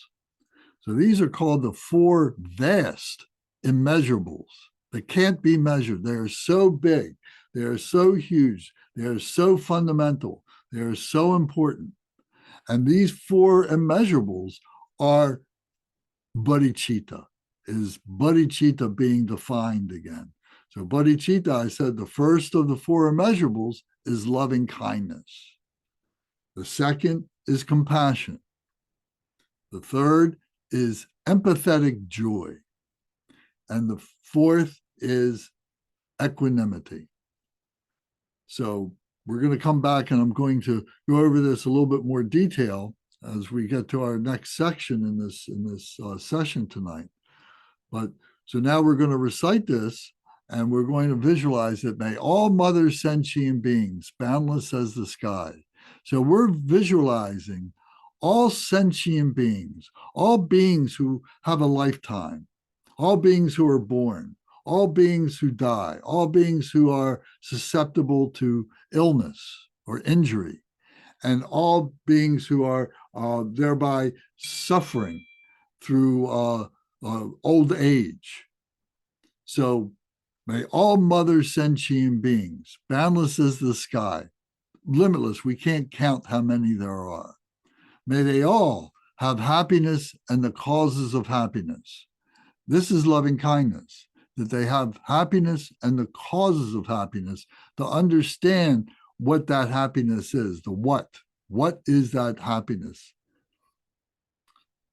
So these are called the 4 vast immeasurables that can't be measured. They are so big. They are so huge. They are so fundamental. They are so important. And these 4 immeasurables are Bodhicitta. is bodhicitta being defined again. So bodhicitta, I said, the first of the four immeasurables is loving kindness. The second is compassion. The third is empathetic joy. And the fourth is equanimity. So we're going to come back and I'm going to go over this a little bit more detail as we get to our next section in this session tonight. But so now we're going to recite this and we're going to visualize it. May all mother sentient beings, boundless as the sky. So we're visualizing all sentient beings, all beings who have a lifetime, all beings who are born, all beings who die, all beings who are susceptible to illness or injury, and all beings who are thereby suffering through old age. So may all mother sentient beings, boundless as the sky, limitless, we can't count how many there are. May they all have happiness and the causes of happiness. This is loving kindness, that they have happiness and the causes of happiness to understand what that happiness is, the what. What is that happiness?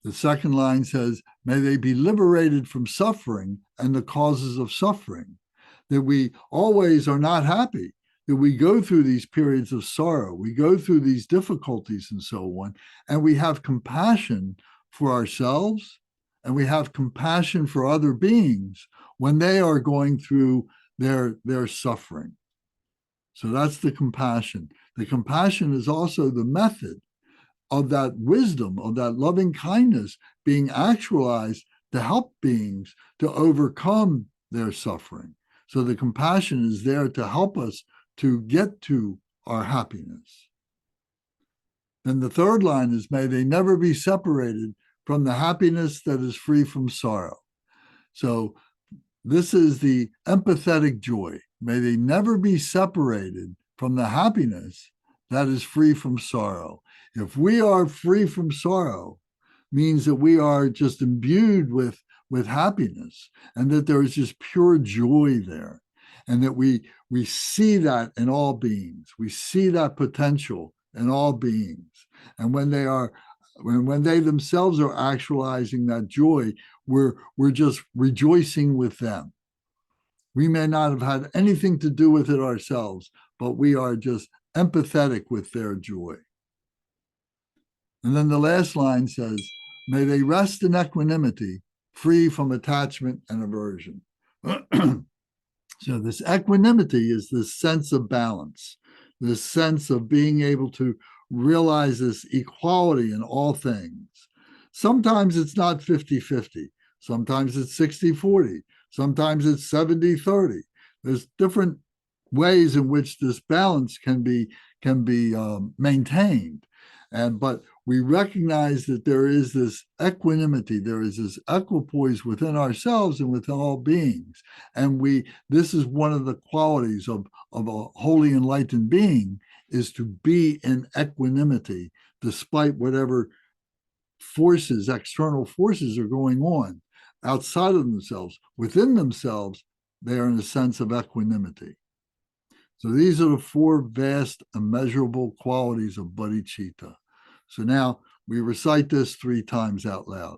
The second line says, may they be liberated from suffering and the causes of suffering, that we always are not happy, that we go through these periods of sorrow, we go through these difficulties and so on, and we have compassion for ourselves and we have compassion for other beings when they are going through their suffering. So that's the compassion. The compassion is also the method of that wisdom, of that loving kindness being actualized to help beings to overcome their suffering. So the compassion is there to help us to get to our happiness. Then the third line is, may they never be separated from the happiness that is free from sorrow. So this is the empathetic joy. May they never be separated from the happiness that is free from sorrow. If we are free from sorrow, means that we are just imbued with happiness and that there is just pure joy there. And that we see that in all beings. We see that potential in all beings. And when they themselves are actualizing that joy, we're just rejoicing with them. We may not have had anything to do with it ourselves, but we are just empathetic with their joy. And then the last line says, may they rest in equanimity, free from attachment and aversion. So this equanimity is this sense of balance, this sense of being able to realize this equality in all things. Sometimes it's not 50-50. Sometimes it's 60-40. Sometimes it's 70-30. There's different ways in which this balance can be maintained. But we recognize that there is this equanimity, there is this equipoise within ourselves and within all beings. And this is one of the qualities of a wholly enlightened being, is to be in equanimity despite whatever forces, external forces are going on outside of themselves. Within themselves, they are in a sense of equanimity. So these are the four vast, immeasurable qualities of bodhicitta. So now we recite this 3 times out loud.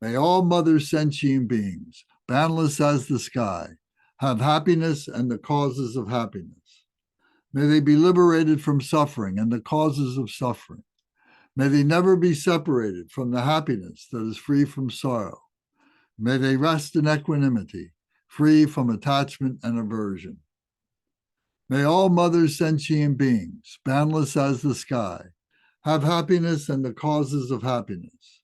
May all mother sentient beings, boundless as the sky, have happiness and the causes of happiness. May they be liberated from suffering and the causes of suffering. May they never be separated from the happiness that is free from sorrow. May they rest in equanimity, free from attachment and aversion. May all mother sentient beings, boundless as the sky, have happiness and the causes of happiness.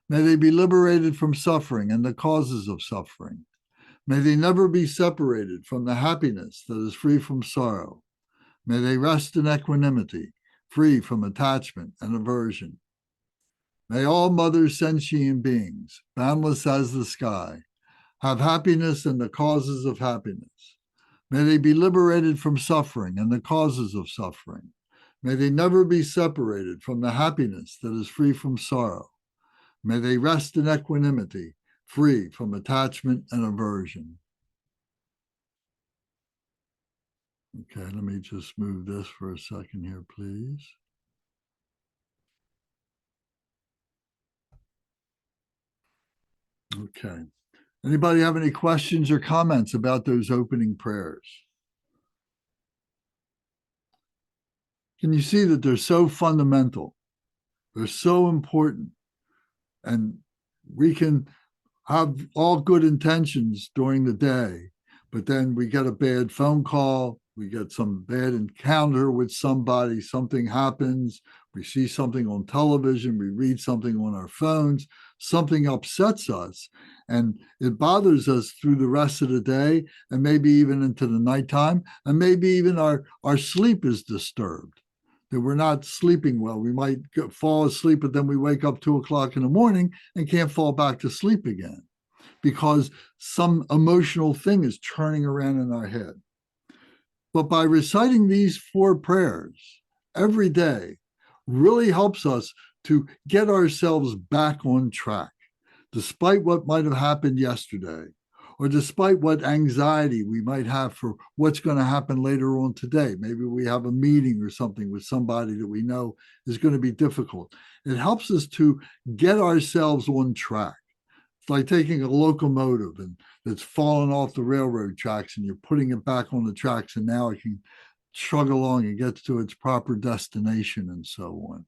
May they be liberated from suffering and the causes of suffering. May they never be separated from the happiness that is free from sorrow. May they rest in equanimity, free from attachment and aversion. May all mother sentient beings, boundless as the sky, have happiness and the causes of happiness. May they be liberated from suffering and the causes of suffering. May they never be separated from the happiness that is free from sorrow. May they rest in equanimity, free from attachment and aversion. Okay, let me just move this for a second here, please. Okay. Anybody have any questions or comments about those opening prayers? Can you see that they're so fundamental? They're so important. And we can have all good intentions during the day, but then we get a bad phone call, we get some bad encounter with somebody, something happens, we see something on television, we read something on our phones, something upsets us, and it bothers us through the rest of the day, and maybe even into the nighttime, and maybe even our sleep is disturbed, that we're not sleeping well. We might fall asleep, but then we wake up 2 o'clock in the morning and can't fall back to sleep again because some emotional thing is churning around in our head. But by reciting these 4 prayers every day really helps us to get ourselves back on track, despite what might have happened yesterday, or despite what anxiety we might have for what's going to happen later on today. Maybe we have a meeting or something with somebody that we know is going to be difficult. It helps us to get ourselves on track. It's like taking a locomotive and that's fallen off the railroad tracks and you're putting it back on the tracks, and now it can chug along and get to its proper destination and so on.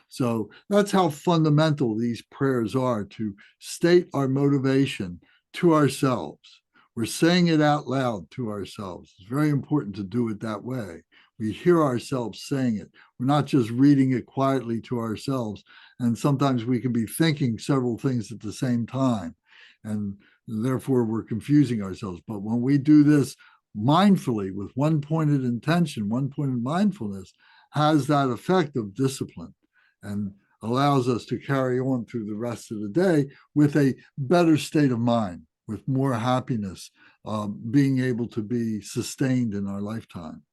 So that's how fundamental these prayers are, to state our motivation to ourselves. We're saying it out loud to ourselves. It's very important to do it that way. We hear ourselves saying it. We're not just reading it quietly to ourselves. And sometimes we can be thinking several things at the same time. And therefore, we're confusing ourselves. But when we do this mindfully with one-pointed intention, one-pointed mindfulness, has that effect of discipline and allows us to carry on through the rest of the day with a better state of mind, with more happiness, being able to be sustained in our lifetime,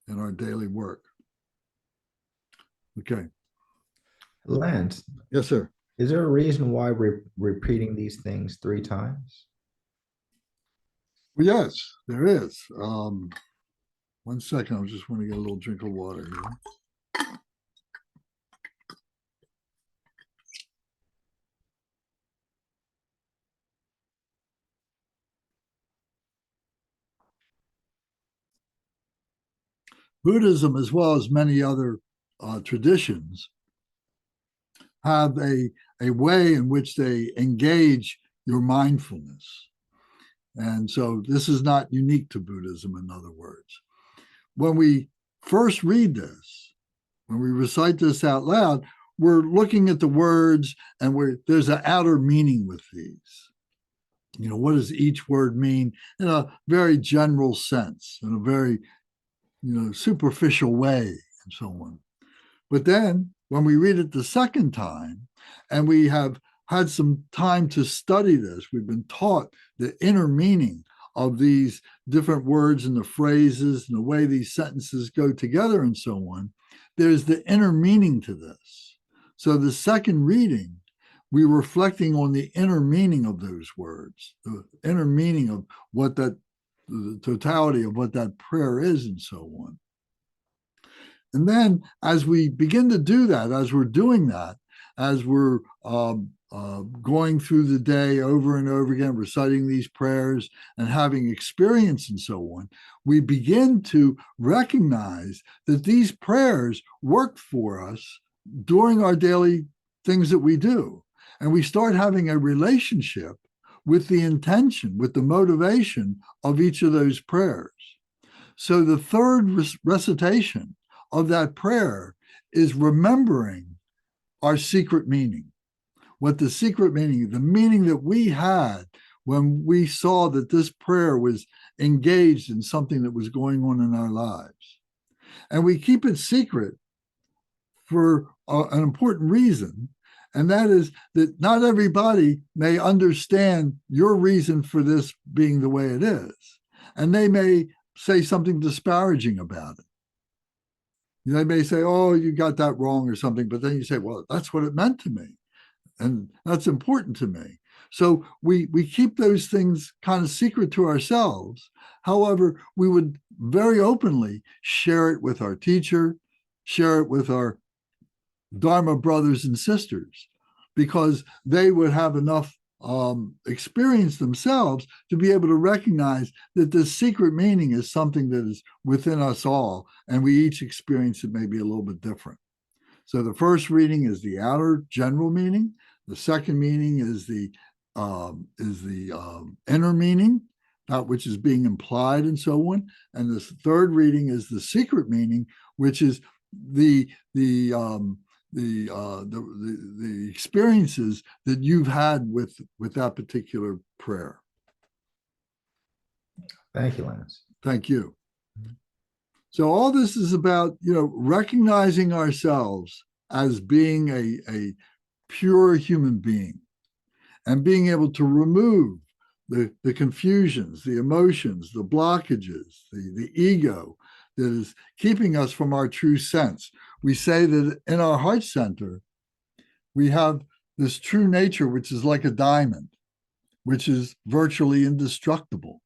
in our daily work. Okay. Lance, Yes, sir. is there a reason why we're repeating these things 3 times? Well, yes, there is. 1 second, I just want to get a little drink of water here. Buddhism, as well as many other traditions, have a way in which they engage your mindfulness. And so this is not unique to Buddhism, in other words. When we first read this, when we recite this out loud, we're looking at the words and there's an outer meaning with these. You know, what does each word mean in a very general sense, in a very superficial way, and so on. But then when we read it the second time and we have had some time to study this, we've been taught the inner meaning of these different words and the phrases and the way these sentences go together and so on, there's the inner meaning to this. So the second reading, we're reflecting on the inner meaning of those words, the inner meaning of what the totality of what that prayer is and so on. And then as we begin to do that, as we're doing that, as we're going through the day over and over again, reciting these prayers and having experience and so on, we begin to recognize that these prayers work for us during our daily things that we do. And we start having a relationship with the intention, with the motivation of each of those prayers. So the third recitation of that prayer is remembering our secret meaning. What the secret meaning, the meaning that we had when we saw that this prayer was engaged in something that was going on in our lives. And we keep it secret for an important reason, and that is that not everybody may understand your reason for this being the way it is. And they may say something disparaging about it. They may say, oh, you got that wrong or something, but then you say, well, that's what it meant to me. And that's important to me. So we keep those things kind of secret to ourselves. However, we would very openly share it with our teacher, share it with our Dharma brothers and sisters, because they would have enough experience themselves to be able to recognize that the secret meaning is something that is within us all, and we each experience it maybe a little bit different. So the first reading is the outer general meaning. The second meaning is the inner meaning, that which is being implied and so on. And the third reading is the secret meaning, which is the experiences that you've had with that particular prayer. Thank you, Lance. Thank you. So all this is about, recognizing ourselves as being a pure human being and being able to remove the confusions, the emotions, the blockages, the ego that is keeping us from our true sense. We say that in our heart center, we have this true nature, which is like a diamond, which is virtually indestructible.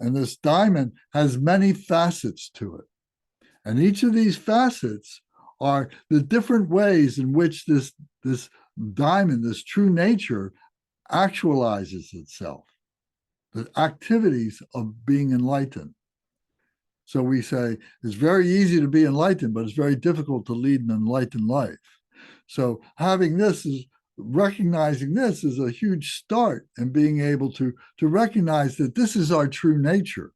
And this diamond has many facets to it. And each of these facets are the different ways in which this diamond, this true nature, actualizes itself, the activities of being enlightened. So we say it's very easy to be enlightened, but it's very difficult to lead an enlightened life. So recognizing this is a huge start in being able to recognize that this is our true nature,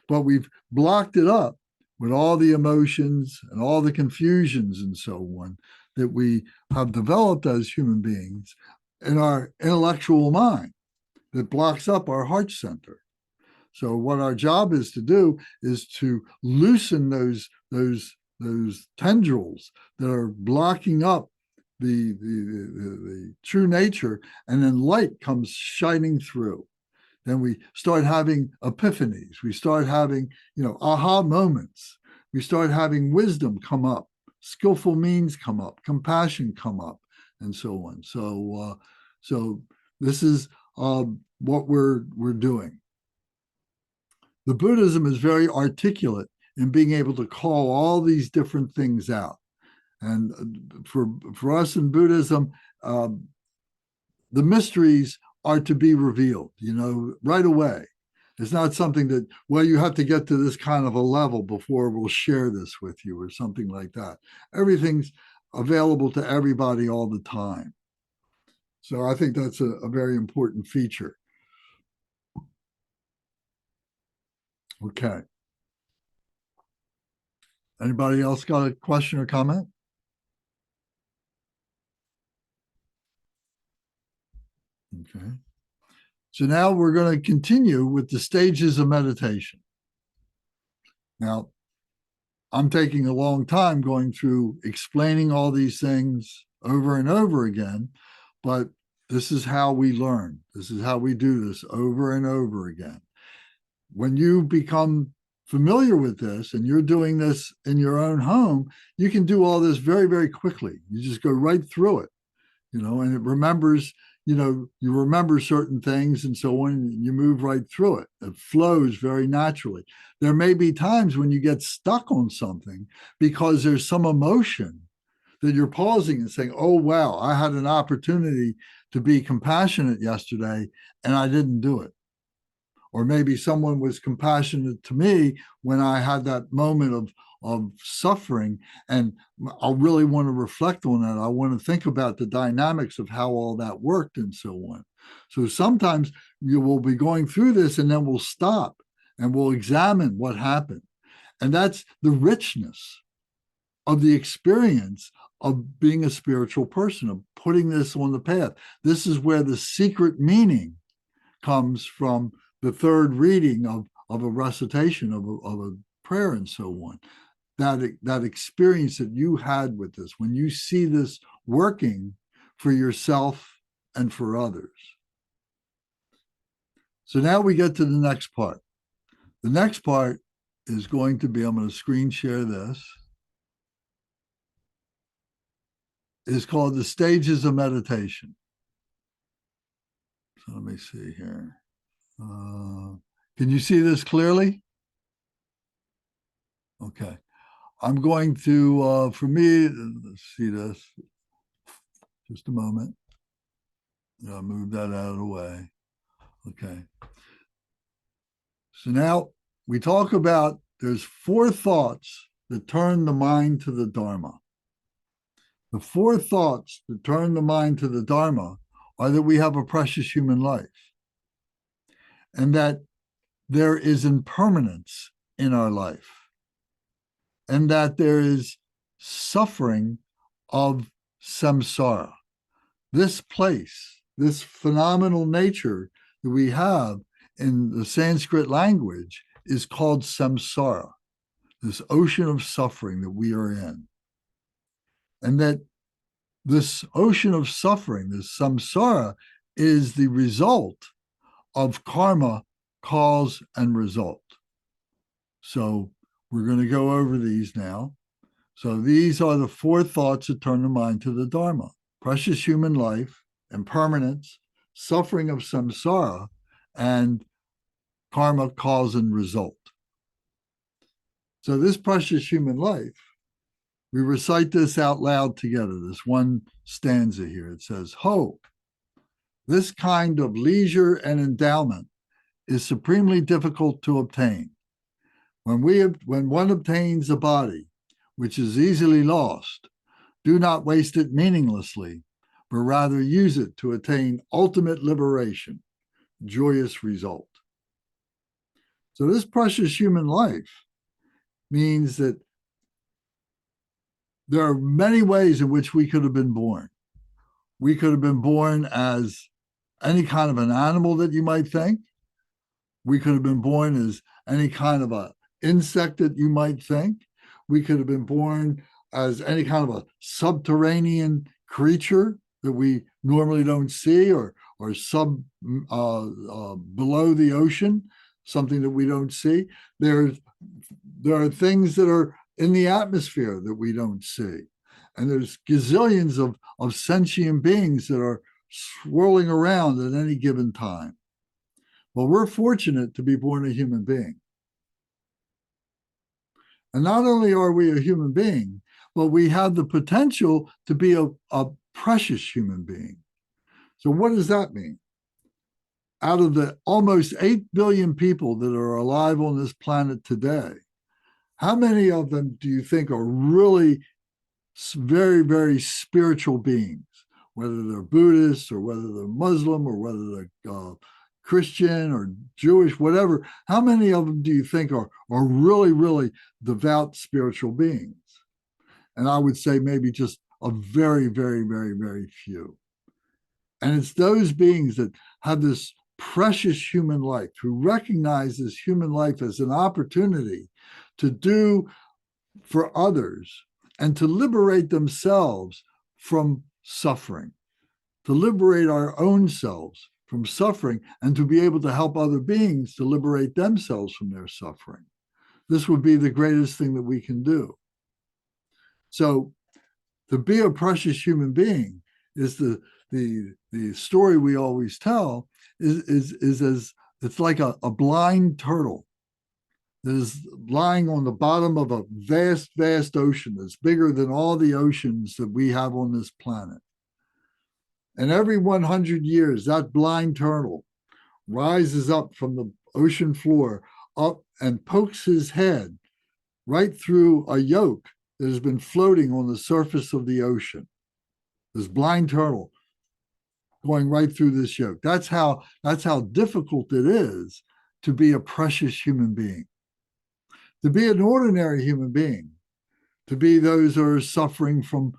but we've blocked it up with all the emotions and all the confusions and so on that we have developed as human beings in our intellectual mind that blocks up our heart center. So what our job is to do is to loosen those tendrils that are blocking up the true nature, and then light comes shining through. Then we start having epiphanies. We start having, aha moments. We start having wisdom come up, skillful means come up, compassion come up, and so on. So this is what we're doing. The Buddhism is very articulate in being able to call all these different things out. And for us in Buddhism, the mysteries are to be revealed, right away. It's not something that, you have to get to this kind of a level before we'll share this with you or something like that. Everything's available to everybody all the time. So I think that's a very important feature. Okay. Anybody else got a question or comment? Okay. So now we're going to continue with the stages of meditation. Now, I'm taking a long time going through explaining all these things over and over again, but this is how we learn. This is how we do this over and over again. When you become familiar with this and you're doing this in your own home, you can do all this very, very quickly. You just go right through it, and it remembers, you remember certain things and so on, and you move right through it. It flows very naturally. There may be times when you get stuck on something because there's some emotion that you're pausing and saying, oh, wow, I had an opportunity to be compassionate yesterday and I didn't do it. Or maybe someone was compassionate to me when I had that moment of suffering, and I really want to reflect on that. I want to think about the dynamics of how all that worked and so on. So sometimes you will be going through this and then we'll stop and we'll examine what happened. And that's the richness of the experience of being a spiritual person, of putting this on the path. This is where the secret meaning comes from, the third reading of a recitation of a prayer and so on. That experience that you had with this, when you see this working for yourself and for others. So now we get to the next part. The next part is going to be, I'm going to screen share this. is called the stages of meditation. So let me see here. Can you see this clearly? Okay. I'm going to, for me, let's see this. Just a moment. I'll move that out of the way. Okay. So now we talk about there's 4 thoughts that turn the mind to the Dharma. The 4 thoughts that turn the mind to the Dharma are that we have a precious human life and that there is impermanence in our life and that there is suffering of samsara. This place, this phenomenal nature that we have in the Sanskrit language is called samsara, this ocean of suffering that we are in. And that this ocean of suffering, this samsara, is the result of karma, cause and result. So we're going to go over these now. So these are the 4 thoughts that turn the mind to the Dharma: precious human life, impermanence, suffering of samsara, and karma, cause and result. So this precious human life, we recite this out loud together, this one stanza here. It says, "Ho, this kind of leisure and endowment is supremely difficult to obtain. When one obtains a body, which is easily lost, do not waste it meaninglessly, but rather use it to attain ultimate liberation, joyous result." So this precious human life means that there are many ways in which we could have been born. We could have been born as any kind of an animal that you might think. We could have been born as any kind of an insect that you might think. We could have been born as any kind of a subterranean creature that we normally don't see, or below the ocean, something that we don't see. There are things that are in the atmosphere that we don't see. And there's gazillions of sentient beings that are swirling around at any given time. Well, we're fortunate to be born a human being. And not only are we a human being, but we have the potential to be a precious human being. So what does that mean? Out of the almost 8 billion people that are alive on this planet today, how many of them do you think are really very, very spiritual beings, whether they're Buddhist or whether they're Muslim or whether they're Christian or Jewish, whatever? How many of them do you think are really, really devout spiritual beings? And I would say maybe just a very, very, very, very few. And it's those beings that have this precious human life, who recognize this human life as an opportunity to do for others and to liberate themselves from suffering, to liberate our own selves from suffering, and to be able to help other beings to liberate themselves from their suffering. This would be the greatest thing that we can do. So to be a precious human being is the story we always tell is as it's like a blind turtle that is lying on the bottom of a vast, vast ocean that's bigger than all the oceans that we have on this planet. And every 100 years, that blind turtle rises up from the ocean floor up and pokes his head right through a yolk that has been floating on the surface of the ocean. This blind turtle going right through this yolk. That's how difficult it is to be a precious human being. To be an ordinary human being, to be those who are suffering from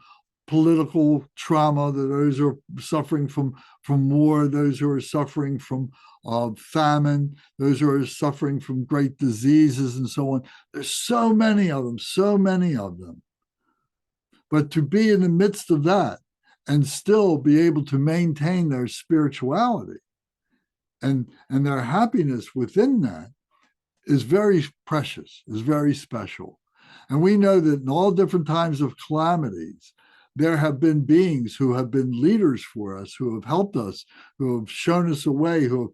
political trauma, those who are suffering from war, those who are suffering from famine, those who are suffering from great diseases and so on. There's so many of them, so many of them. But to be in the midst of that and still be able to maintain their spirituality and their happiness within that is very precious, is very special. And we know that in all different times of calamities, there have been beings who have been leaders for us, who have helped us, who have shown us a way, who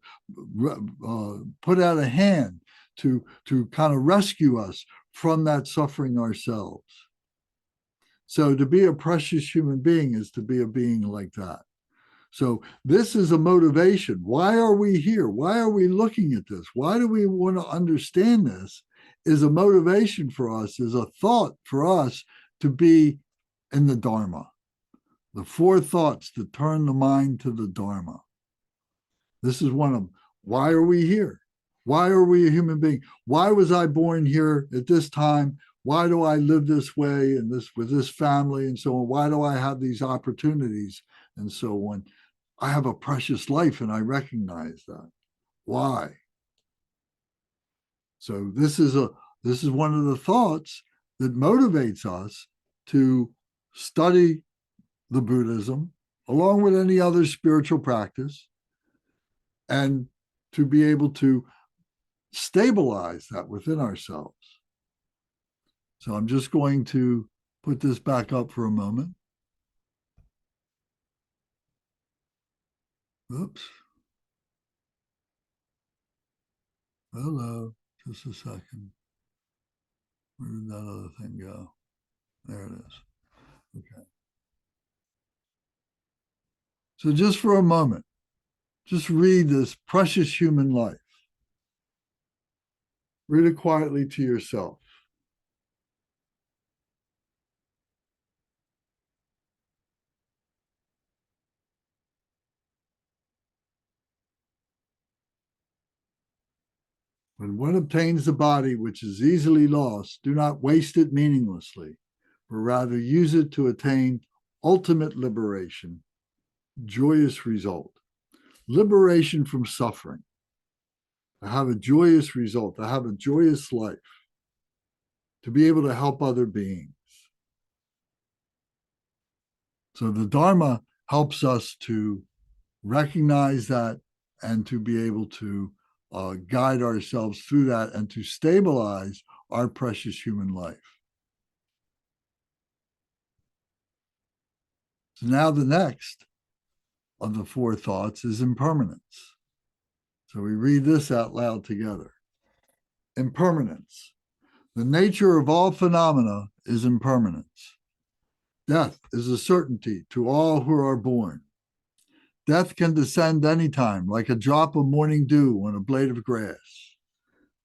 have put out a hand to kind of rescue us from that suffering ourselves. So to be a precious human being is to be a being like that. So this is a motivation. Why are we here? Why are we looking at this? Why do we want to understand this? Is a motivation for us, is a thought for us to be in the Dharma. The 4 thoughts that turn the mind to the Dharma. This is one of them. Why are we here? Why are we a human being? Why was I born here at this time? Why do I live this way and this with this family and so on? Why do I have these opportunities and so on? I have a precious life and I recognize that. Why? So this is one of the thoughts that motivates us to study the Buddhism along with any other spiritual practice and to be able to stabilize that within ourselves. So I'm just going to put this back up for a moment. Oops. Hello, just a second. Where did that other thing go? There it is. Okay. So just for a moment, just read this precious human life. Read it quietly to yourself. When one obtains the body which is easily lost, do not waste it meaninglessly, but rather use it to attain ultimate liberation, joyous result, liberation from suffering, to have a joyous result, to have a joyous life, to be able to help other beings. So the Dharma helps us to recognize that and to be able to guide ourselves through that and to stabilize our precious human life. So now the next of the 4 thoughts is impermanence. So we read this out loud together. Impermanence. The nature of all phenomena is impermanence. Death is a certainty to all who are born. Death can descend anytime, like a drop of morning dew on a blade of grass.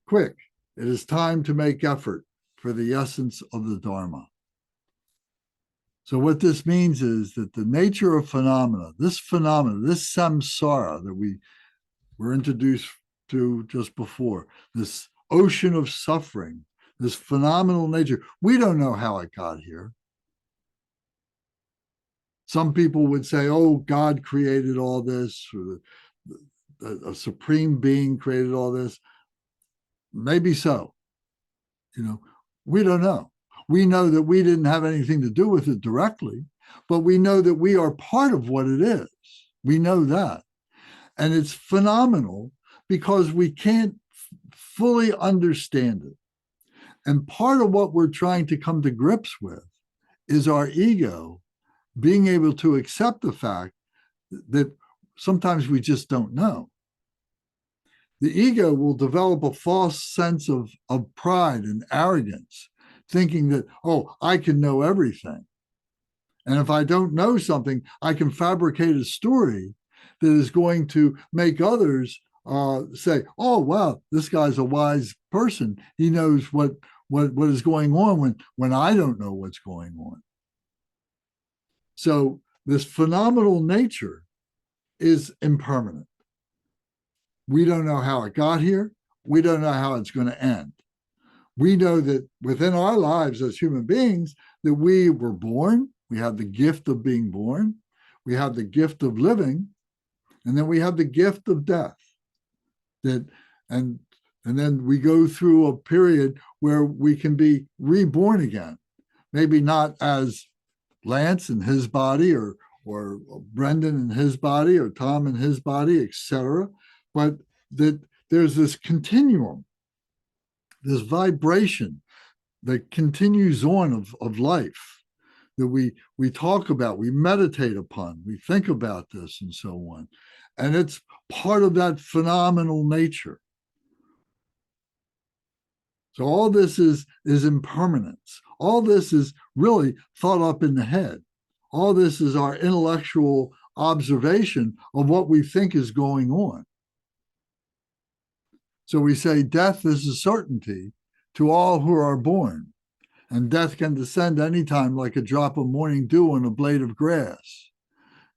Quick, it is time to make effort for the essence of the Dharma. So what this means is that the nature of phenomena, this samsara that we were introduced to just before, this ocean of suffering, this phenomenal nature, we don't know how it got here. Some people would say, oh, God created all this, or a supreme being created all this. Maybe so. We don't know. We know that we didn't have anything to do with it directly, but we know that we are part of what it is. We know that. And it's phenomenal because we can't fully understand it. And part of what we're trying to come to grips with is our ego being able to accept the fact that sometimes we just don't know. The ego will develop a false sense of pride and arrogance, thinking that, oh, I can know everything. And if I don't know something, I can fabricate a story that is going to make others say, oh, wow, this guy's a wise person. He knows what is going on when I don't know what's going on. So this phenomenal nature is impermanent. We don't know how it got here. We don't know how it's going to end. We know that within our lives as human beings, that we were born, we have the gift of being born, we have the gift of living, and then we have the gift of death. And then we go through a period where we can be reborn again. Maybe not as Lance in his body, or Brendan in his body, or Tom in his body, etc. But that there's this continuum, this vibration that continues on of life, that we talk about, we meditate upon, we think about this and so on. And it's part of that phenomenal nature. So all this is impermanence. All this is really thought up in the head. All this is our intellectual observation of what we think is going on. So we say death is a certainty to all who are born, and death can descend anytime like a drop of morning dew on a blade of grass.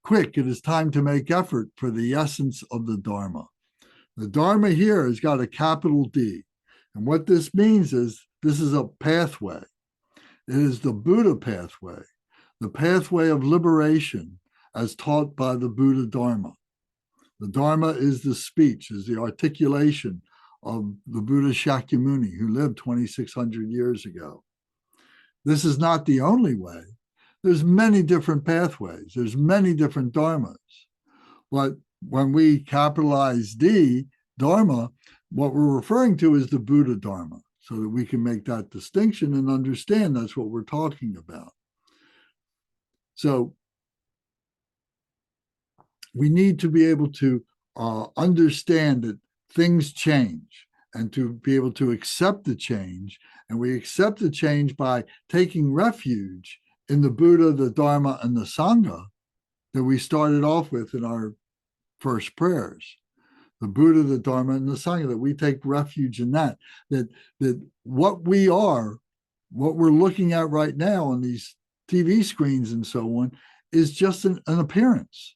Quick, it is time to make effort for the essence of the Dharma. The Dharma here has got a capital D. And what this means is this is a pathway. It is the Buddha pathway, the pathway of liberation as taught by the Buddha Dharma. The Dharma is the speech, is the articulation of the Buddha Shakyamuni, who lived 2,600 years ago. This is not the only way. There's many different pathways. There's many different dharmas. But when we capitalize D, Dharma, what we're referring to is the Buddha Dharma, so that we can make that distinction and understand that's what we're talking about. So we need to be able to understand that things change and to be able to accept the change. And we accept the change by taking refuge in the Buddha, the Dharma, and the Sangha that we started off with in our first prayers. The Buddha, the Dharma, and the Sangha, that we take refuge in that what we are, what we're looking at right now on these TV screens and so on, is just an appearance.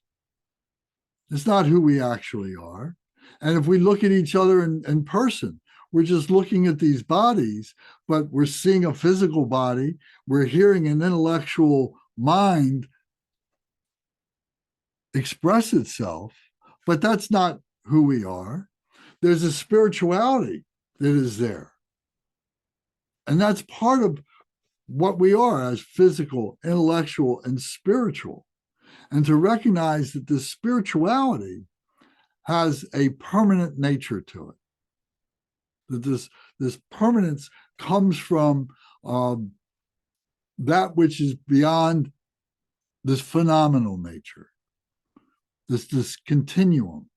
It's not who we actually are. And if we look at each other in person, we're just looking at these bodies, but we're seeing a physical body. We're hearing an intellectual mind express itself, but that's not who we are. There's a spirituality that is there. And that's part of what we are as physical, intellectual, and spiritual. And to recognize that this spirituality has a permanent nature to it. That this permanence comes from that which is beyond this phenomenal nature, this continuum.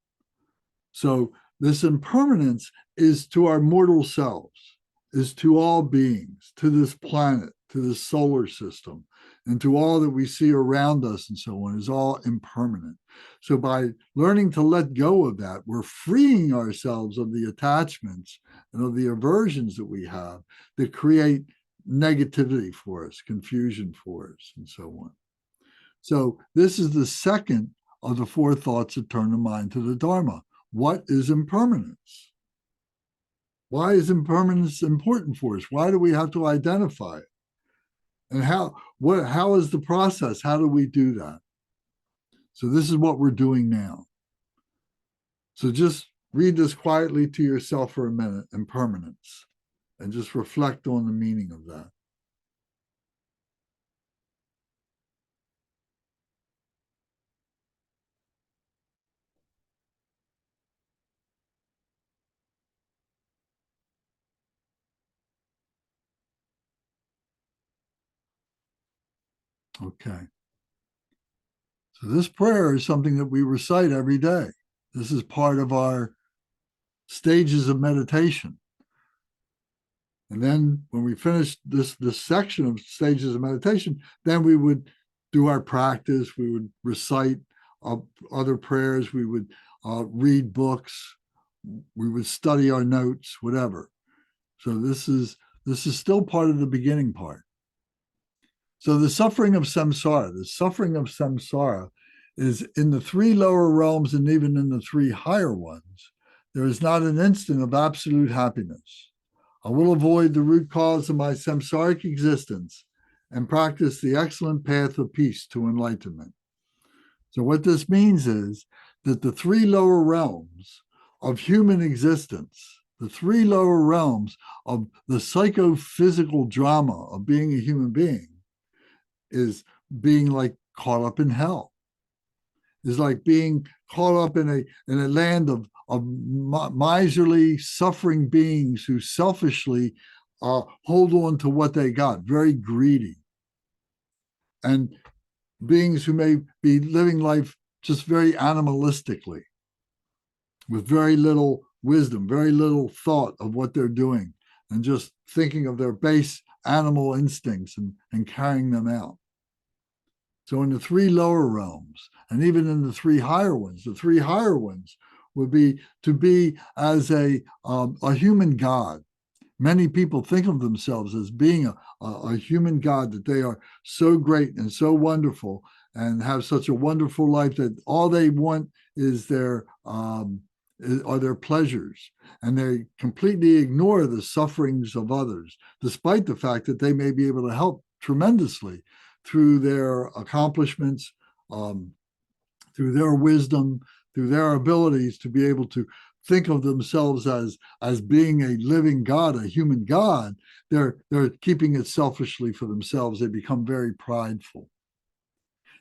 So this impermanence is to our mortal selves, is to all beings, to this planet, to this solar system, and to all that we see around us and so on, is all impermanent. So by learning to let go of that, we're freeing ourselves of the attachments and of the aversions that we have that create negativity for us, confusion for us, and so on. So this is the second of the four thoughts that turn the mind to the Dharma. What is impermanence? Why is impermanence important for us? Why do we have to identify it? And how is the process? How do we do that? So this is what we're doing now. So just read this quietly to yourself for a minute, impermanence, and just reflect on the meaning of that. Okay. So this prayer is something that we recite every day. This is part of our stages of meditation. And then when we finish this section of stages of meditation, then we would do our practice. We would recite other prayers. We would read books. We would study our notes, whatever. So this is still part of the beginning part. So the suffering of samsara is in the three lower realms and even in the three higher ones. There is not an instant of absolute happiness. I will avoid the root cause of my samsaric existence and practice the excellent path of peace to enlightenment. So what this means is that the three lower realms of human existence, the three lower realms of the psychophysical drama of being a human being, is being like caught up in hell. Is like being caught up in a land of miserly, suffering beings who selfishly hold on to what they got, very greedy. and beings who may be living life just very animalistically, with very little wisdom, very little thought of what they're doing, and just thinking of their base animal instincts and carrying them out. So in the three lower realms, and even in the three higher ones, the three higher ones would be to be as a human god. Many people think of themselves as being a human god, that they are so great and so wonderful and have such a wonderful life that all they want is their pleasures, and they completely ignore the sufferings of others, despite the fact that they may be able to help tremendously through their accomplishments, through their wisdom, through their abilities to be able to think of themselves as being a living God, a human God. They're keeping it selfishly for themselves. They become very prideful.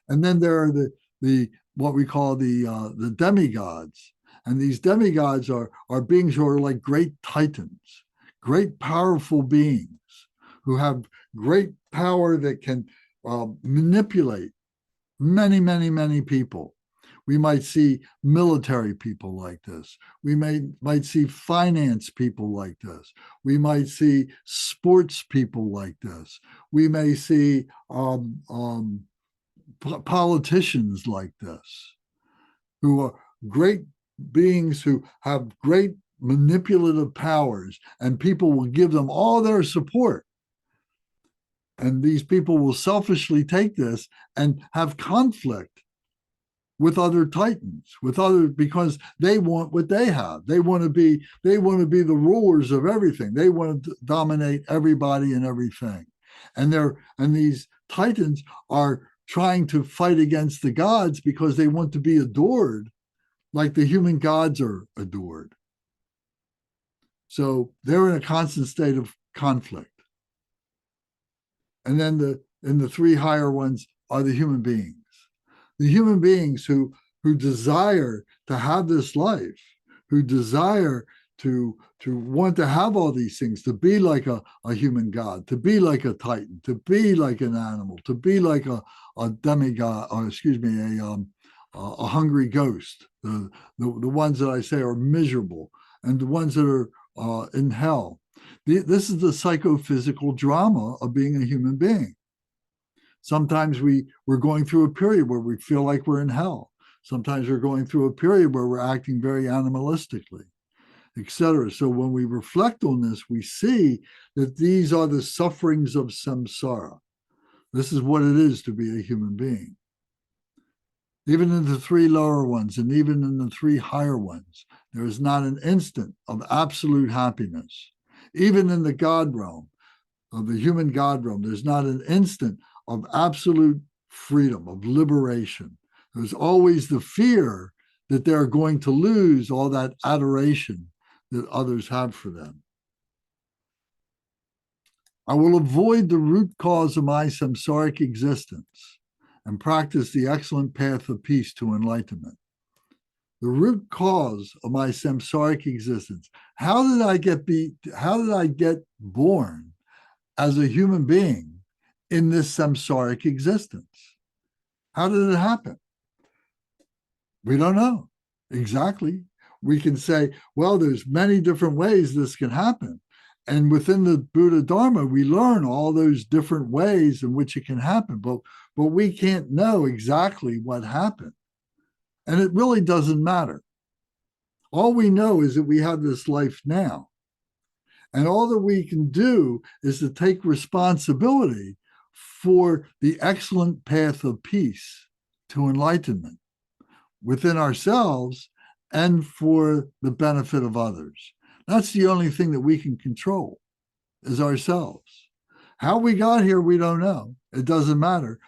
And then there are the what we call the demigods. And these demigods are beings who are like great titans, great powerful beings who have great power that can manipulate many, many, many people. We might see military people like this. We might see finance people like this. We might see sports people like this. We may see politicians like this, who are great beings who have great manipulative powers, and people will give them all their support. And these people will selfishly take this and have conflict with other titans, because they want what they have. They want to be the rulers of everything. They want to dominate everybody and everything. And these titans are trying to fight against the gods because they want to be adored like the human gods are adored. So they're in a constant state of conflict. And then in the three higher ones are the human beings. The human beings who desire to have this life, who desire to want to have all these things, to be like a human god, to be like a titan, to be like an animal, to be like a demigod, or excuse me, a hungry ghost. The ones that I say are miserable, and the ones that are in hell. This is the psychophysical drama of being a human being. Sometimes we're going through a period where we feel like we're in hell. Sometimes we're going through a period where we're acting very animalistically, etc. So when we reflect on this, we see that these are the sufferings of samsara. This is what it is to be a human being. Even in the three lower ones, and even in the three higher ones, there is not an instant of absolute happiness. Even in the God realm, of the human God realm, there's not an instant of absolute freedom, of liberation. There's always the fear that they're going to lose all that adoration that others have for them. I will avoid the root cause of my samsaric existence and practice the excellent path of peace to enlightenment. The root cause of my samsaric existence. How did I get born as a human being in this samsaric existence? How did it happen? We don't know exactly. We can say, well, there's many different ways this can happen. And within the Buddha Dharma, we learn all those different ways in which it can happen, but we can't know exactly what happened. And it really doesn't matter. All we know is that we have this life now. And all that we can do is to take responsibility for the excellent path of peace to enlightenment within ourselves and for the benefit of others. That's the only thing that we can control, is ourselves. How we got here, we don't know. It doesn't matter.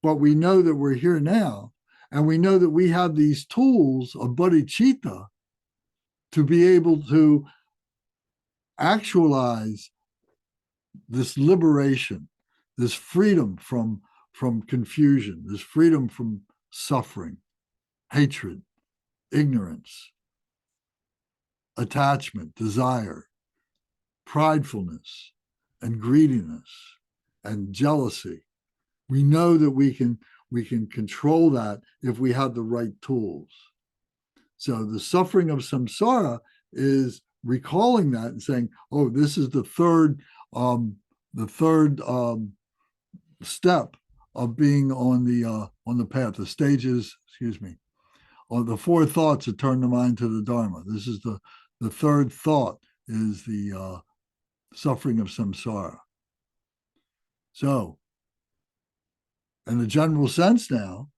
But we know that we're here now, and we know that we have these tools of bodhicitta to be able to actualize this liberation, this freedom from confusion, this freedom from suffering, hatred, ignorance, attachment, desire, pridefulness, and greediness, and jealousy, We know that we can control that if we have the right tools. So the suffering of samsara is recalling that and saying, oh, this is the third step of being on the path, the stages, excuse me, or the four thoughts that turn the mind to the Dharma. This is the third thought, is the suffering of samsara. So, in the general sense now,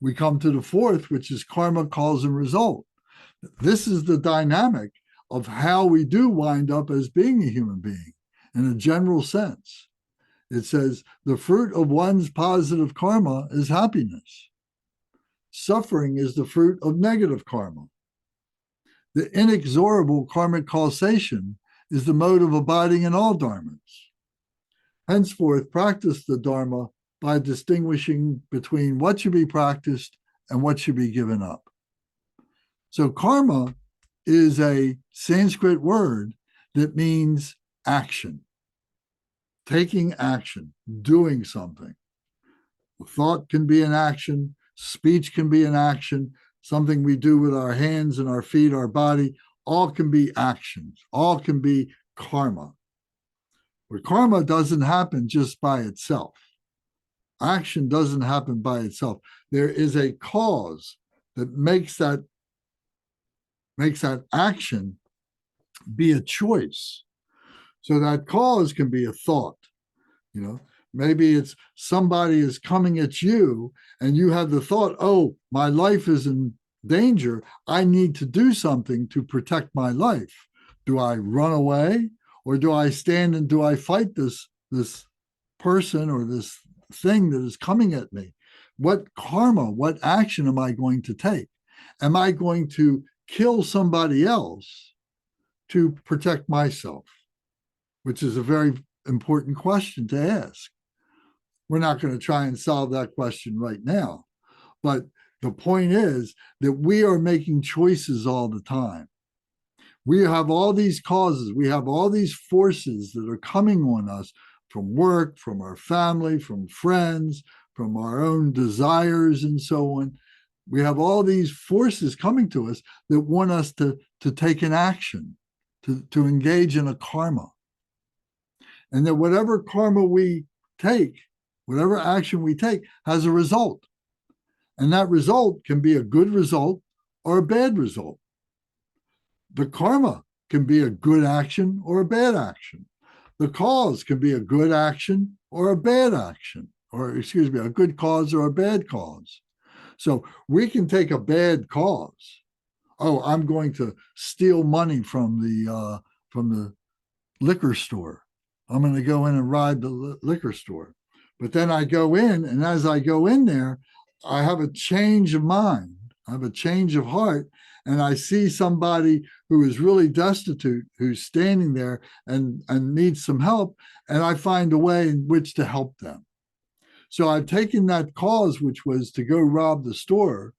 we come to the fourth, which is karma, cause, and result. This is the dynamic of how we do wind up as being a human being in a general sense. It says the fruit of one's positive karma is happiness. Suffering is the fruit of negative karma. The inexorable karmic causation is the mode of abiding in all dharmas. Henceforth, practice the Dharma by distinguishing between what should be practiced and what should be given up. So karma is a Sanskrit word that means action, taking action, doing something. Thought can be an action, speech can be an action, something we do with our hands and our feet, our body, all can be actions, all can be karma. But karma doesn't happen just by itself. Action doesn't happen by itself. There is a cause that makes that action be a choice. So that cause can be a thought. Maybe it's somebody is coming at you and you have the thought, oh, my life is in danger. I need to do something to protect my life. Do I run away, or do I stand and do I fight this person or this thing that is coming at me? What karma, what action am I going to take? Am I going to kill somebody else to protect myself? Which is a very important question to ask. We're not going to try and solve that question right now. But the point is that we are making choices all the time. We have all these causes. We have all these forces that are coming on us from work, from our family, from friends, from our own desires, and so on. We have all these forces coming to us that want us to take an action, to engage in a karma. And that whatever karma we take, whatever action we take, has a result. And that result can be a good result or a bad result. The karma can be a good action or a bad action. The cause can be a good action or a bad action, or excuse me, a good cause or a bad cause. So we can take a bad cause. Oh, I'm going to steal money from the liquor store. I'm going to go in and rob the liquor store. But then I go in, and as I go in there, I have a change of mind. I have a change of heart, and I see somebody who is really destitute, who's standing there and needs some help, and I find a way in which to help them. So I've taken that cause, which was to go rob the store,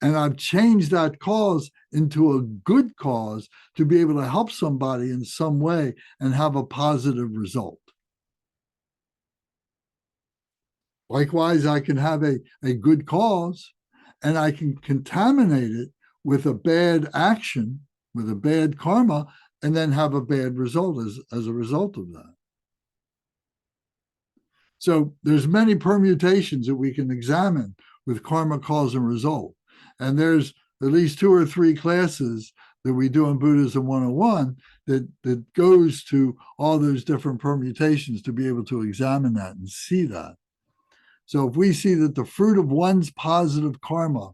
and I've changed that cause into a good cause to be able to help somebody in some way and have a positive result. Likewise, I can have a good cause, and I can contaminate it with a bad action, with a bad karma, and then have a bad result as a result of that. So there's many permutations that we can examine with karma, cause, and result. And there's at least 2 or 3 classes that we do in Buddhism 101 that goes to all those different permutations to be able to examine that and see that. So if we see that the fruit of one's positive karma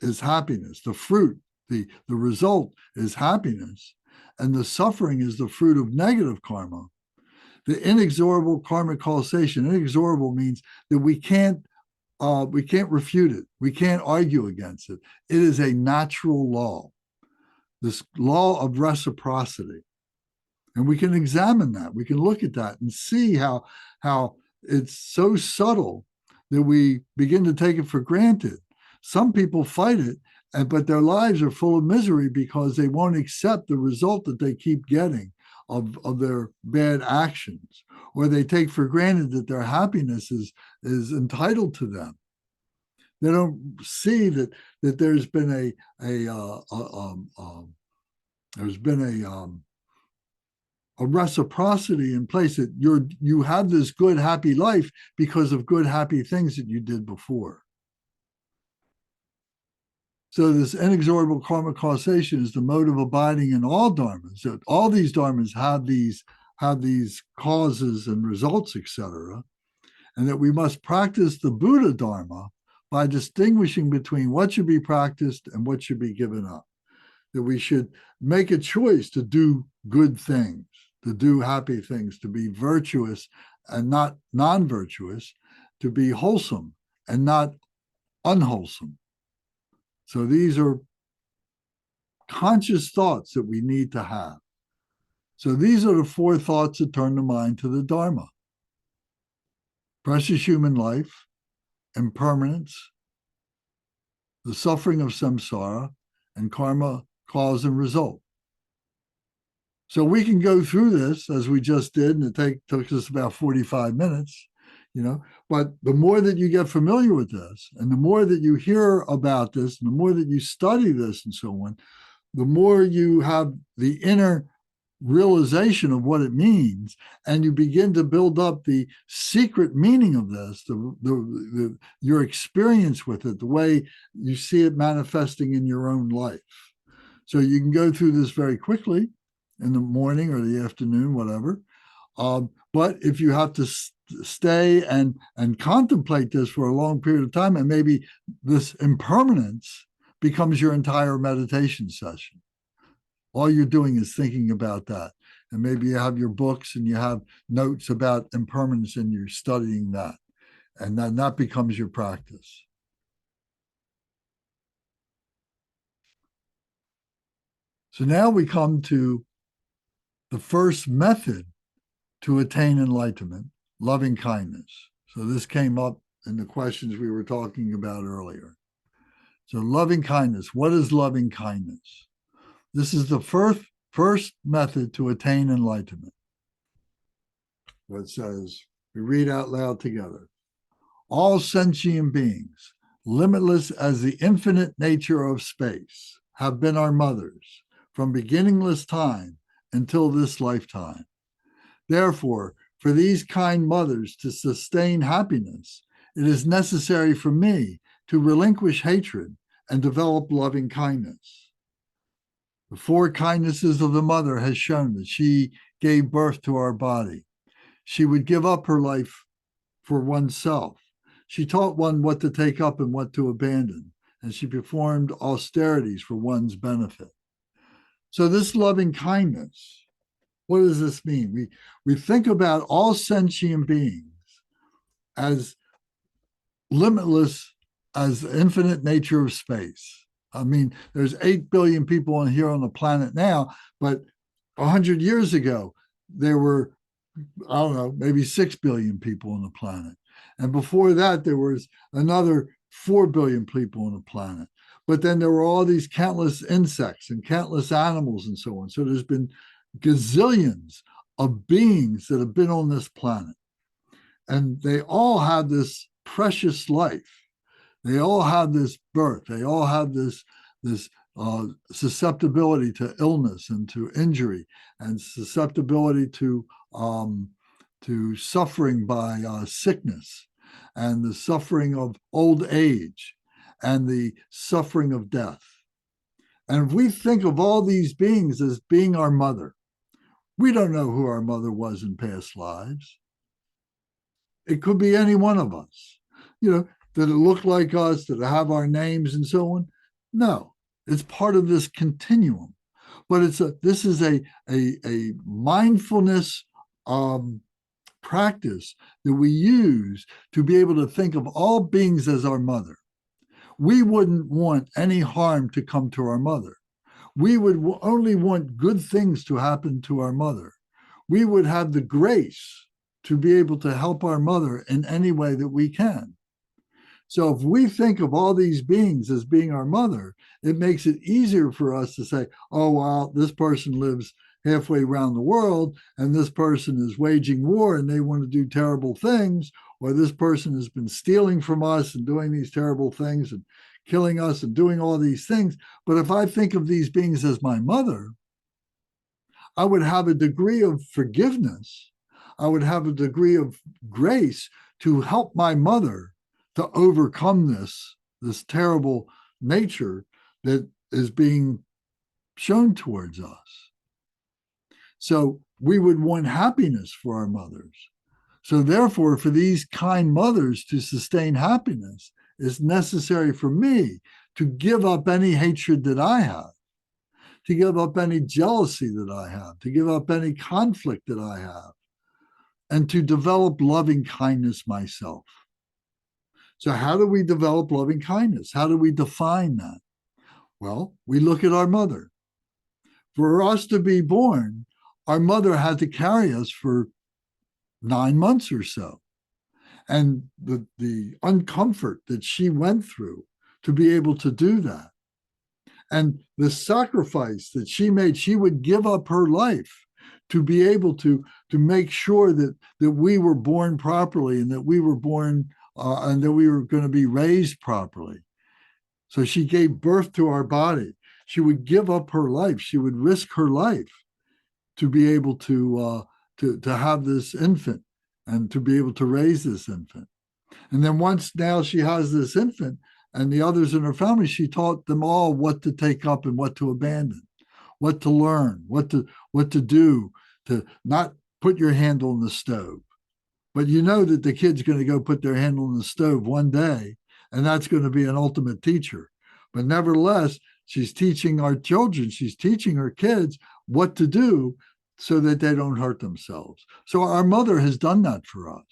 is happiness, the fruit, the result is happiness, and the suffering is the fruit of negative karma, the inexorable karmic causation. Inexorable means that we can't refute it. We can't argue against it. It is a natural law, this law of reciprocity. And we can examine that. We can look at that and see how it's so subtle that we begin to take it for granted. Some people fight it, but their lives are full of misery because they won't accept the result that they keep getting of their bad actions, or they take for granted that their happiness is entitled to them. They don't see that there's been a reciprocity in place, that you have this good, happy life because of good, happy things that you did before. So this inexorable karmic causation is the mode of abiding in all dharmas. So all these dharmas have these causes and results, etc., and that we must practice the Buddha Dharma by distinguishing between what should be practiced and what should be given up. That we should make a choice to do good things, to do happy things, to be virtuous and not non-virtuous, to be wholesome and not unwholesome. So these are conscious thoughts that we need to have. So these are the 4 thoughts that turn the mind to the Dharma: precious human life, impermanence, the suffering of samsara, and karma, cause and result. So we can go through this as we just did, and it took us about 45 minutes, but the more that you get familiar with this, and the more that you hear about this, and the more that you study this and so on, the more you have the inner realization of what it means, and you begin to build up the secret meaning of this, your experience with it, the way you see it manifesting in your own life. So you can go through this very quickly in the morning or the afternoon, whatever. But if you have to stay and contemplate this for a long period of time, and maybe this impermanence becomes your entire meditation session, all you're doing is thinking about that. And maybe you have your books and you have notes about impermanence and you're studying that. And then that becomes your practice. So now we come to the first method to attain enlightenment, loving kindness. So this came up in the questions we were talking about earlier. So loving kindness, what is loving kindness? This is the first method to attain enlightenment. It says, we read out loud together. All sentient beings, limitless as the infinite nature of space, have been our mothers from beginningless time until this lifetime. Therefore, for these kind mothers to sustain happiness, it is necessary for me to relinquish hatred and develop loving kindness. The 4 kindnesses of the mother has shown that she gave birth to our body. She would give up her life for oneself. She taught one what to take up and what to abandon, and she performed austerities for one's benefit. So this loving kindness, what does this mean? We think about all sentient beings as limitless as the infinite nature of space. I mean, there's 8 billion people in here on the planet now, but 100 years ago, there were, I don't know, maybe 6 billion people on the planet. And before that, there was another 4 billion people on the planet. But then there were all these countless insects and countless animals and so on. So there's been gazillions of beings that have been on this planet. And they all have this precious life. They all have this birth. They all have this susceptibility to illness and to injury, and susceptibility to suffering by sickness, and the suffering of old age, and the suffering of death. And if we think of all these beings as being our mother, we don't know who our mother was in past lives. It could be any one of us. Did it look like us? Did it have our names and so on? No, it's part of this continuum. But this is a mindfulness practice that we use to be able to think of all beings as our mother. We wouldn't want any harm to come to our mother. We would only want good things to happen to our mother. We would have the grace to be able to help our mother in any way that we can. So if we think of all these beings as being our mother, it makes it easier for us to say, oh, wow, this person lives halfway around the world, and this person is waging war and they want to do terrible things, or this person has been stealing from us and doing these terrible things and killing us and doing all these things. But if I think of these beings as my mother, I would have a degree of forgiveness. I would have a degree of grace to help my mother to overcome this terrible nature that is being shown towards us. So we would want happiness for our mothers. So therefore, for these kind mothers to sustain happiness, it's necessary for me to give up any hatred that I have, to give up any jealousy that I have, to give up any conflict that I have, and to develop loving kindness myself. So how do we develop loving kindness? How do we define that? Well, we look at our mother. For us to be born, our mother had to carry us for 9 months or so. And the uncomfort that she went through to be able to do that. And the sacrifice that she made, she would give up her life to be able to make sure that we were born properly and that we were born and that we were going to be raised properly. So she gave birth to our body. She would give up her life. She would risk her life to be able to have this infant and to be able to raise this infant. And then once now she has this infant and the others in her family, she taught them all what to take up and what to abandon, what to learn, what to do, to not put your hand on the stove. But you know that the kid's going to go put their hand on the stove one day, and that's going to be an ultimate teacher. But nevertheless, she's teaching our children, she's teaching her kids what to do so that they don't hurt themselves. So our mother has done that for us.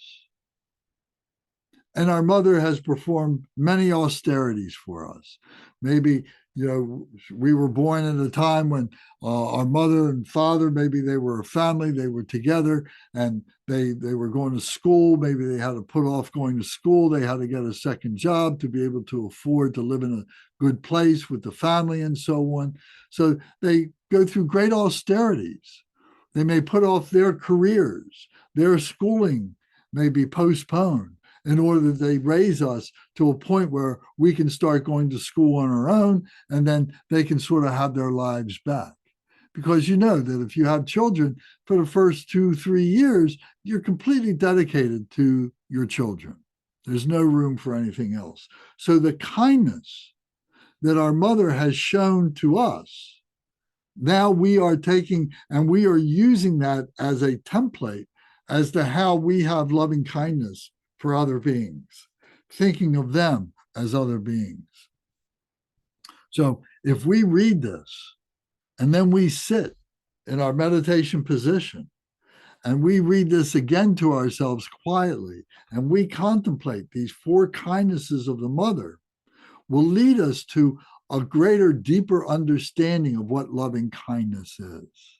And our mother has performed many austerities for us. Maybe, we were born at a time when our mother and father, maybe they were a family, they were together, and they were going to school. Maybe they had to put off going to school. They had to get a second job to be able to afford to live in a good place with the family and so on. So they go through great austerities. They may put off their careers, their schooling may be postponed in order that they raise us to a point where we can start going to school on our own, and then they can sort of have their lives back. Because you know that if you have children for the first 2-3 years, you're completely dedicated to your children. There's no room for anything else. So the kindness that our mother has shown to us, now we are taking and we are using that as a template as to how we have loving kindness for other beings, thinking of them as other beings. So if we read this and then we sit in our meditation position and we read this again to ourselves quietly and we contemplate these 4 kindnesses of the mother, will lead us to a greater, deeper understanding of what loving kindness is,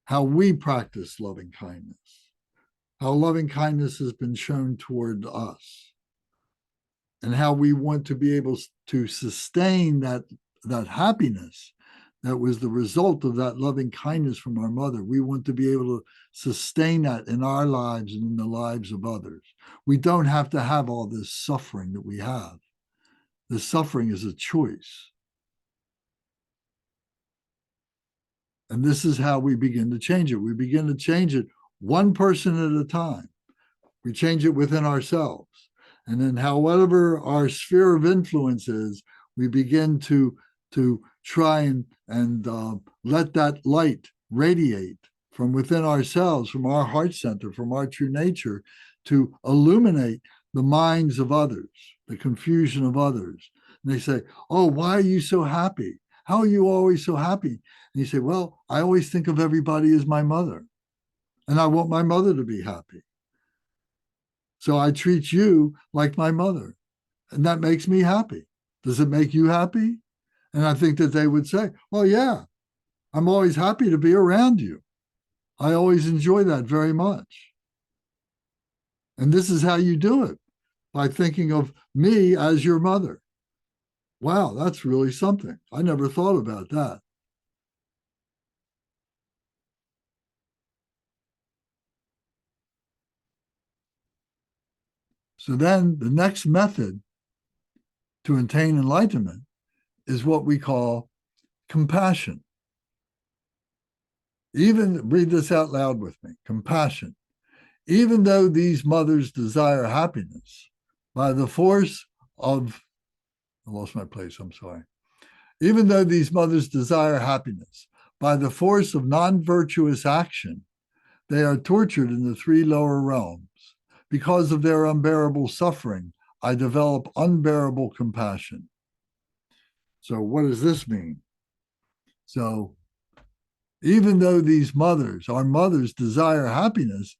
how we practice loving kindness, how loving kindness has been shown toward us, and how we want to be able to sustain that happiness that was the result of that loving kindness from our mother. We want to be able to sustain that in our lives and in the lives of others. We don't have to have all this suffering that we have. The suffering is a choice. And this is how we begin to change it. We begin to change it one person at a time. We change it within ourselves. And then however our sphere of influence is, we begin to try and let that light radiate from within ourselves, from our heart center, from our true nature, to illuminate the minds of others, the confusion of others. And they say, oh, why are you so happy? How are you always so happy? And you say, well, I always think of everybody as my mother. And I want my mother to be happy. So I treat you like my mother. And that makes me happy. Does it make you happy? And I think that they would say, well, yeah, I'm always happy to be around you. I always enjoy that very much. And this is how you do it, by thinking of me as your mother. Wow, that's really something. I never thought about that. So then the next method to attain enlightenment is what we call compassion. Even read this out loud with me. Compassion. Even though these mothers desire happiness by the force of, I lost my place, I'm sorry. Even though these mothers desire happiness by the force of non-virtuous action, they are tortured in the three lower realms. Because of their unbearable suffering, I develop unbearable compassion. So what does this mean? So even though these mothers, our mothers, desire happiness,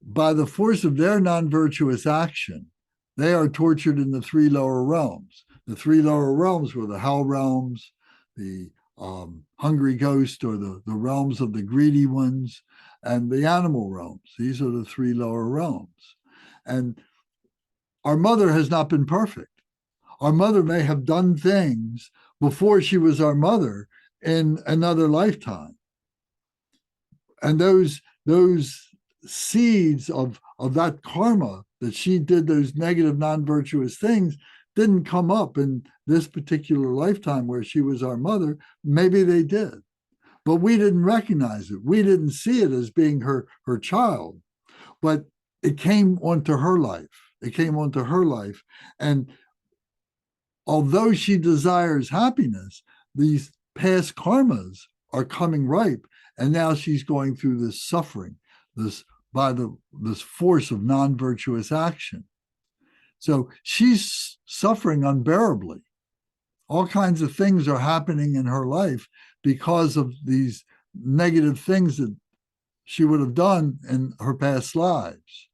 by the force of their non-virtuous action, they are tortured in the three lower realms. The three lower realms were the hell realms, the hungry ghost, or the realms of the greedy ones, and the animal realms. These are the three lower realms. And our mother has not been perfect. Our mother may have done things before she was our mother in another lifetime. And those seeds of that karma that she did, those negative non-virtuous things, didn't come up in this particular lifetime where she was our mother. Maybe they did, but we didn't recognize it. We didn't see it as being her child, but it came onto her life. It came onto her life. And although she desires happiness, these past karmas are coming ripe. And now she's going through this suffering, this force of non-virtuous action. So she's suffering unbearably. All kinds of things are happening in her life because of these negative things that she would have done in her past lives.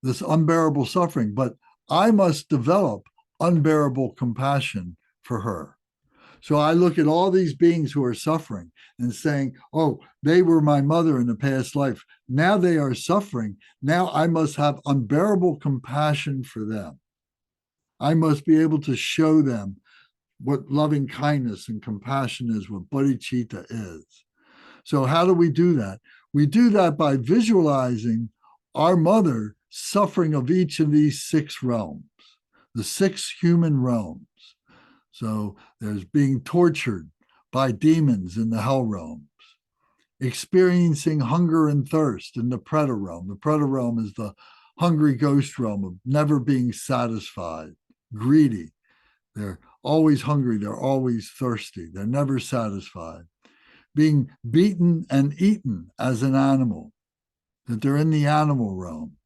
This unbearable suffering. But I must develop unbearable compassion for her. So I look at all these beings who are suffering and saying, oh, they were my mother in the past life. Now they are suffering. Now I must have unbearable compassion for them. I must be able to show them what loving kindness and compassion is, what Bodhicitta is. So how do we do that? We do that by visualizing our mother suffering of each of these six realms, the six human realms. So there's being tortured by demons in the hell realms, experiencing hunger and thirst in the preta realm. The preta realm is the hungry ghost realm of never being satisfied, greedy. They're always hungry. They're always thirsty. They're never satisfied. Being beaten and eaten as an animal, that they're in the animal realm,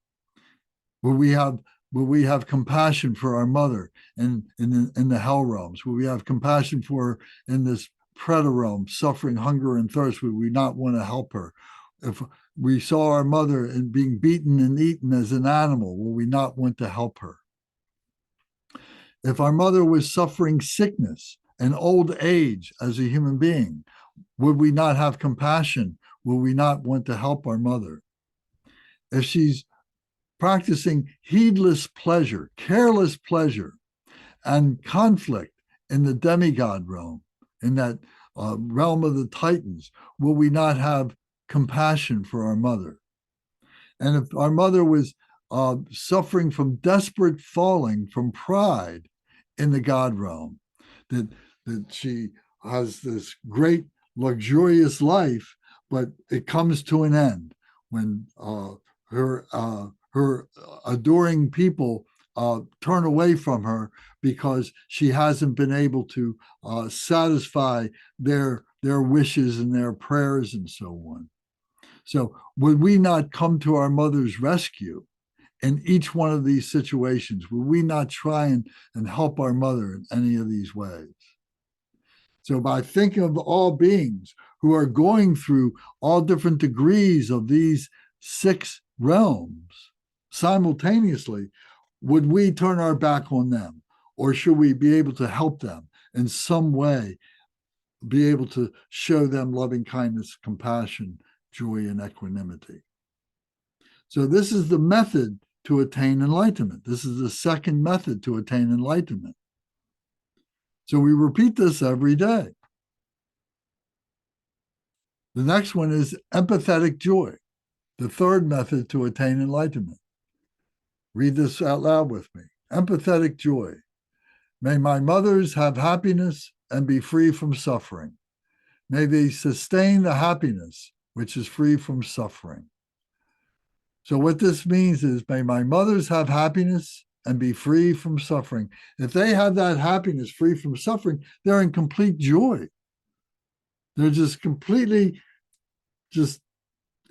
where we have compassion for our mother in the hell realms, where we have compassion for her in this preta realm, suffering hunger and thirst, where we not want to help her. If we saw our mother in being beaten and eaten as an animal, will we not want to help her? If our mother was suffering sickness and old age as a human being, would we not have compassion? Will we not want to help our mother? If she's practicing heedless pleasure, careless pleasure, and conflict in the demigod realm, in that realm of the Titans, will we not have compassion for our mother? And if our mother was suffering from desperate falling from pride in the God realm, that she has this great luxurious life, but it comes to an end when her adoring people turn away from her because she hasn't been able to satisfy their wishes and their prayers and so on. So would we not come to our mother's rescue in each one of these situations? Would we not try and help our mother in any of these ways? So by thinking of all beings who are going through all different degrees of these six realms simultaneously, would we turn our back on them? Or should we be able to help them in some way, be able to show them loving kindness, compassion, joy, and equanimity? So this is the method to attain enlightenment. This is the second method to attain enlightenment. So we repeat this every day. The next one is empathetic joy, the third method to attain enlightenment. Read this out loud with me. Empathetic joy. May my mothers have happiness and be free from suffering. May they sustain the happiness which is free from suffering. So what this means is, may my mothers have happiness and be free from suffering. If they have that happiness free from suffering, they're in complete joy. They're just completely just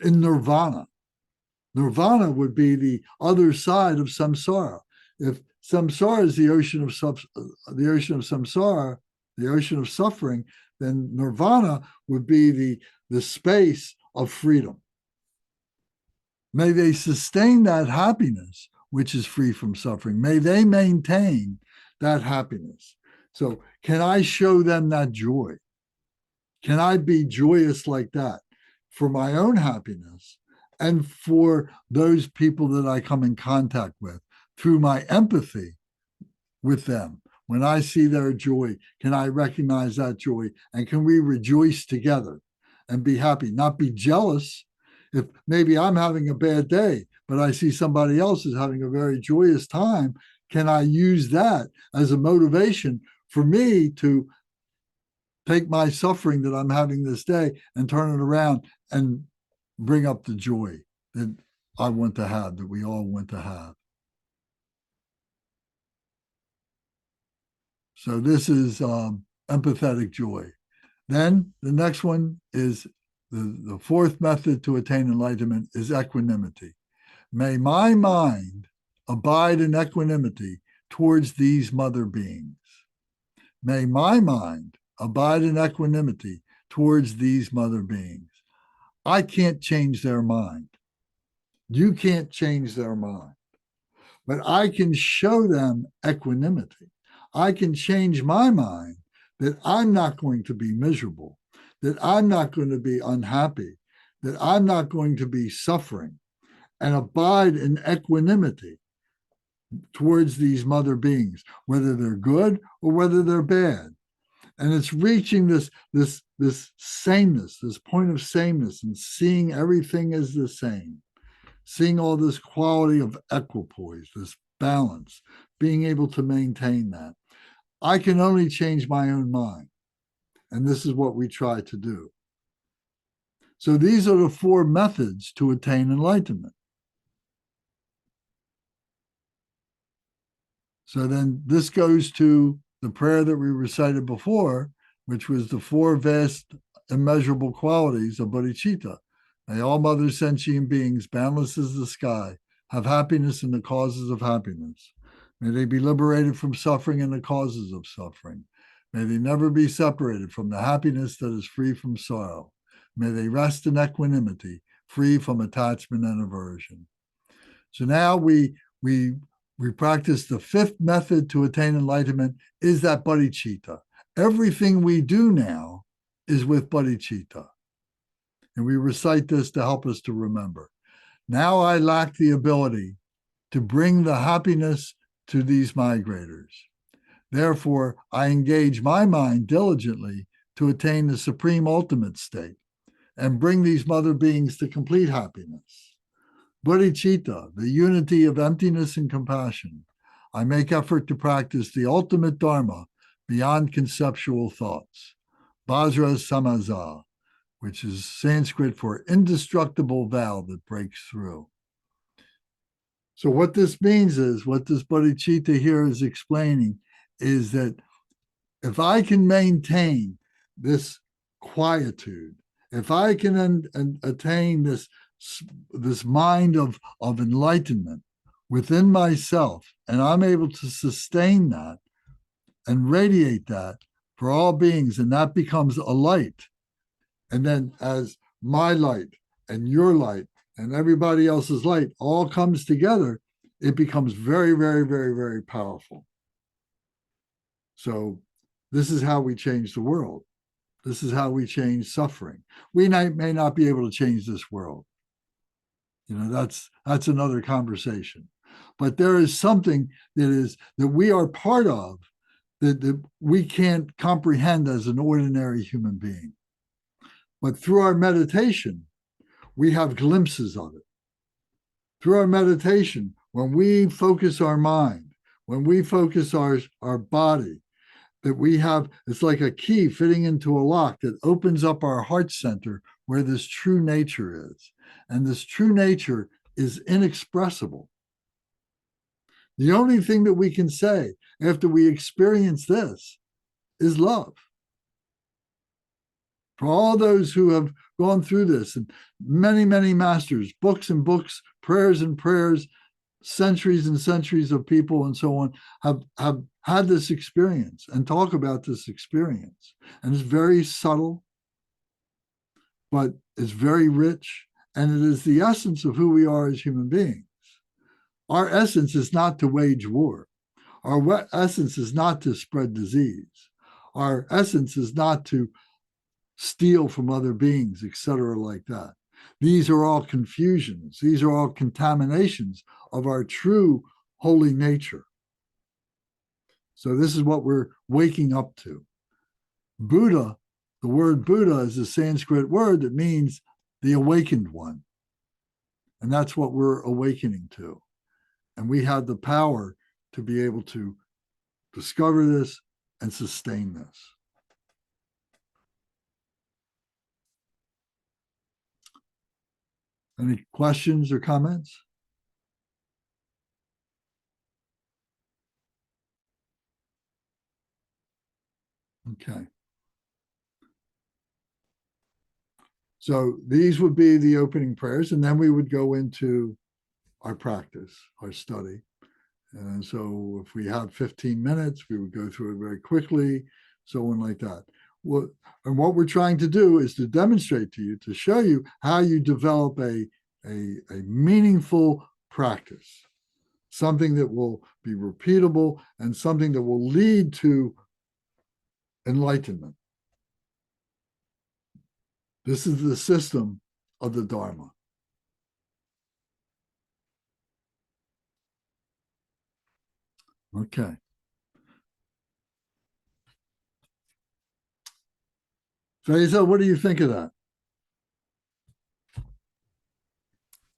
in nirvana. Nirvana would be the other side of samsara. If samsara is the ocean of samsara, the ocean of suffering, then nirvana would be the space of freedom. May they sustain that happiness, which is free from suffering. May they maintain that happiness. So can I show them that joy? Can I be joyous like that for my own happiness and for those people that I come in contact with through my empathy with them? When I see their joy, can I recognize that joy? And can we rejoice together and be happy, not be jealous? If maybe I'm having a bad day, but I see somebody else is having a very joyous time, can I use that as a motivation for me to take my suffering that I'm having this day and turn it around and bring up the joy that I want to have, that we all want to have? So this is empathetic joy. Then the next one is the fourth method to attain enlightenment is equanimity. May my mind abide in equanimity towards these mother beings. May my mind abide in equanimity towards these mother beings. I can't change their mind. You can't change their mind. But I can show them equanimity. I can change my mind that I'm not going to be miserable, that I'm not going to be unhappy, that I'm not going to be suffering, and abide in equanimity towards these mother beings, whether they're good or whether they're bad. And it's reaching this sameness, this point of sameness, and seeing everything as the same, seeing all this quality of equipoise, this balance, being able to maintain that. I can only change my own mind. And this is what we try to do. So these are the four methods to attain enlightenment. So then this goes to the prayer that we recited before, which was the four vast, immeasurable qualities of Bodhicitta. May all mother sentient beings, boundless as the sky, have happiness in the causes of happiness. May they be liberated from suffering and the causes of suffering. May they never be separated from the happiness that is free from sorrow. May they rest in equanimity, free from attachment and aversion. So now we practice the fifth method to attain enlightenment is that bodhicitta. Everything we do now is with bodhicitta. And we recite this to help us to remember. Now I lack the ability to bring the happiness to these migrators. Therefore, I engage my mind diligently to attain the supreme ultimate state and bring these mother beings to complete happiness. Bodhicitta, the unity of emptiness and compassion. I make effort to practice the ultimate Dharma beyond conceptual thoughts. Vajra Samaza, which is Sanskrit for indestructible vow that breaks through. So what this means is, what this bodhicitta here is explaining is that if I can maintain this quietude, if I can attain this mind of enlightenment within myself, and I'm able to sustain that and radiate that for all beings, and that becomes a light. And then as my light and your light and everybody else's light all comes together, it becomes very, very, very, very powerful. So this is how we change the world. This is how we change suffering. We may not be able to change this world. You know, that's another conversation. but there is something that we are part of that we can't comprehend as an ordinary human being. But through our meditation, we have glimpses of it. Through our meditation, when we focus our mind, when we focus our body, that we have, it's like a key fitting into a lock that opens up our heart center where this true nature is. And this true nature is inexpressible. The only thing that we can say after we experience this is love. For all those who have gone through this, and many, many masters, books and books, prayers and prayers, centuries and centuries of people and so on have had this experience and talk about this experience. And it's very subtle, but it's very rich. And it is the essence of who we are as human beings. Our essence is not to wage war. Our essence is not to spread disease. Our essence is not to steal from other beings, etc., like that. These are all confusions. These are all contaminations of our true holy nature. So this is what we're waking up to. Buddha, the word Buddha is a Sanskrit word that means the awakened one. And that's what we're awakening to. And we have the power to be able to discover this and sustain this. Any questions or comments? Okay. So these would be the opening prayers, and then we would go into our practice, our study. And so if we have 15 minutes, we would go through it very quickly, so on like that. And what we're trying to do is to demonstrate to you, to show you how you develop a meaningful practice, something that will be repeatable and something that will lead to enlightenment. This is the system of the Dharma. Okay. Faiza, what do you think of that?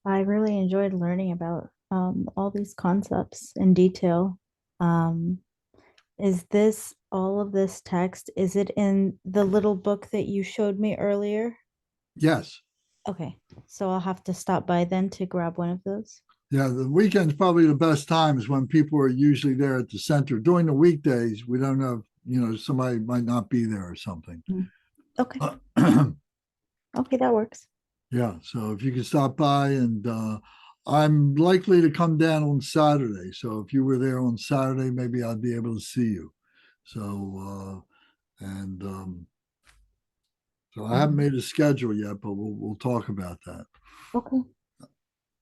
I really enjoyed learning about all these concepts in detail. Is this all of this text? Is it in the little book that you showed me earlier? Yes. Okay, so I'll have to stop by then to grab one of those. Yeah, the weekend's probably the best times when people are usually there at the center. During the weekdays, we don't know, somebody might not be there or something. Okay. Okay, that works. Yeah, so if you could stop by, and I'm likely to come down on Saturday. So if you were there on Saturday, maybe I'd be able to see you. So so I haven't made a schedule yet, but we'll talk about that. Okay.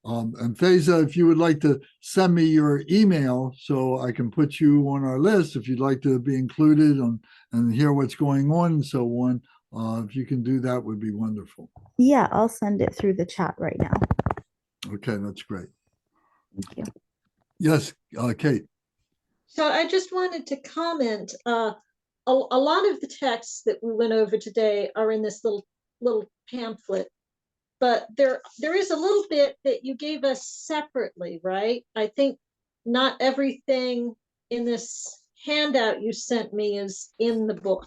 And Faiza, if you would like to send me your email so I can put you on our list, if you'd like to be included and hear what's going on and so on, if you can do that, would be wonderful. Yeah, I'll send it through the chat right now. Okay, that's great. Thank you. Yes, Kate. So I just wanted to comment, a lot of the texts that we went over today are in this little pamphlet, but there is a little bit that you gave us separately, right? I think not everything in this handout you sent me is in the book.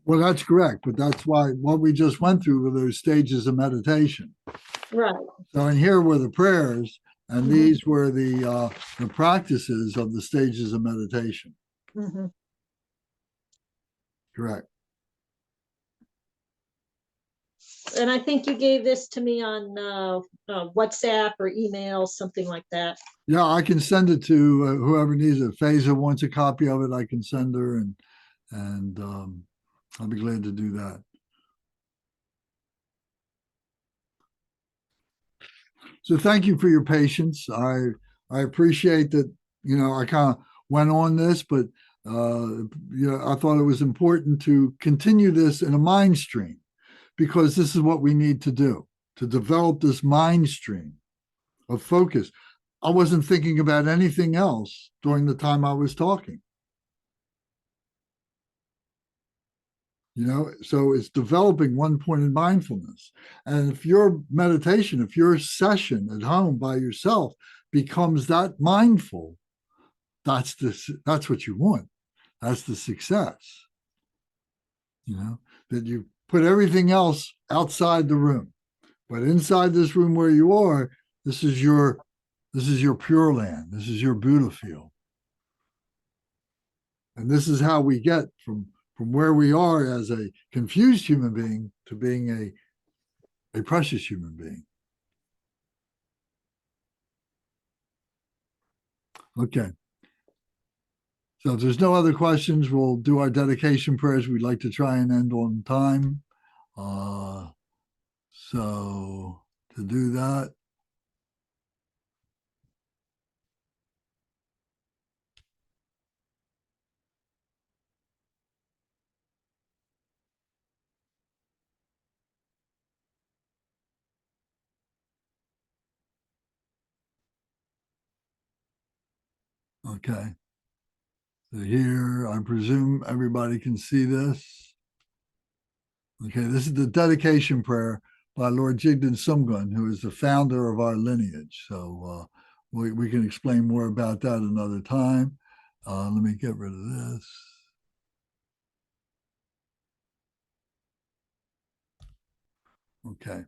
Well, that's correct, but that's why what we just went through were those stages of meditation. Right. So in here were the prayers, and these were the practices of the stages of meditation. Mm-hmm. Correct. And I think you gave this to me on WhatsApp or email, something like that. Yeah, I can send it to whoever needs it. Faiza wants a copy of it, I can send her, and I'll be glad to do that. So thank you for your patience. I appreciate that, I kind of went on this, but I thought it was important to continue this in a mind stream, because this is what we need to do, to develop this mind stream of focus. I wasn't thinking about anything else during the time I was talking. You know, so it's developing one-pointed mindfulness. And if your meditation, if your session at home by yourself becomes that mindful, that's what you want. That's the success. You know, that you put everything else outside the room, but inside this room where you are, this is your pure land. This is your Buddha field. And this is how we get from where we are as a confused human being to being a precious human being. Okay. So if there's no other questions, we'll do our dedication prayers. We'd like to try and end on time. So to do that, okay. So here, I presume everybody can see this. Okay, this is the dedication prayer by Lord Jigden Sumgun, who is the founder of our lineage. So we can explain more about that another time. Let me get rid of this. Okay,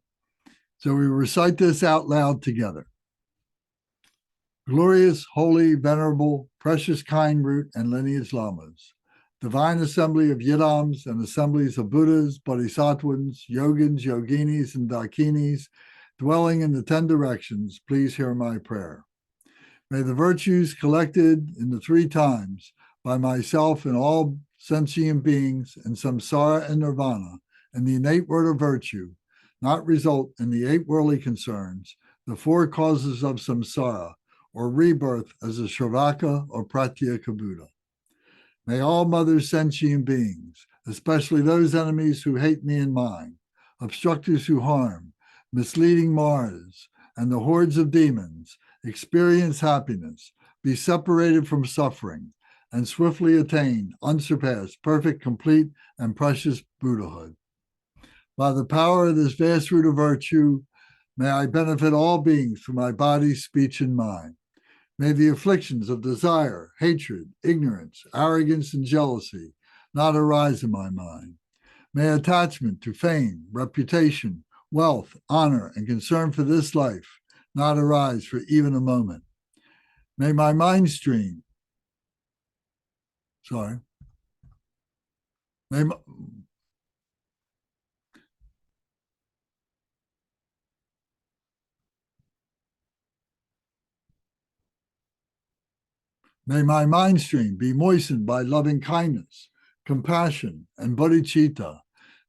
so we recite this out loud together. Glorious, holy, venerable, precious, kind root and lineage lamas, divine assembly of yidams and assemblies of Buddhas, Bodhisattvas, yogins, yoginis, and dakinis, dwelling in the 10 directions, please hear my prayer. May the virtues collected in the 3 times by myself and all sentient beings in samsara and nirvana and the innate word of virtue not result in the 8 worldly concerns, the 4 causes of samsara, or rebirth as a Shravaka or Pratyeka Buddha. May all mothers sentient beings, especially those enemies who hate me and mine, obstructors who harm, misleading Mars, and the hordes of demons, experience happiness, be separated from suffering, and swiftly attain unsurpassed, perfect, complete, and precious Buddhahood. By the power of this vast root of virtue, may I benefit all beings through my body, speech, and mind. May the afflictions of desire, hatred, ignorance, arrogance, and jealousy not arise in my mind. May attachment to fame, reputation, wealth, honor, and concern for this life not arise for even a moment. May my mind stream, may my mind stream be moistened by loving kindness, compassion, and bodhicitta,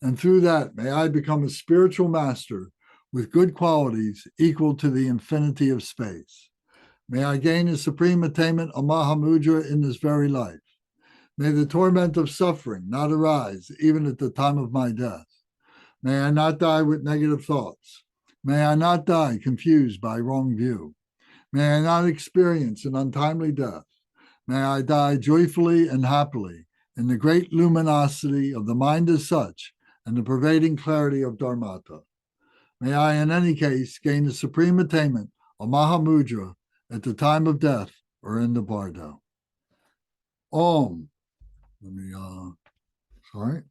and through that may I become a spiritual master with good qualities equal to the infinity of space. May I gain a supreme attainment of Mahamudra in this very life. May the torment of suffering not arise even at the time of my death. May I not die with negative thoughts. May I not die confused by wrong view. May I not experience an untimely death. May I die joyfully and happily in the great luminosity of the mind as such and the pervading clarity of Dharmata. May I, in any case, gain the supreme attainment of Mahamudra at the time of death or in the bardo. Om. Let me, sorry.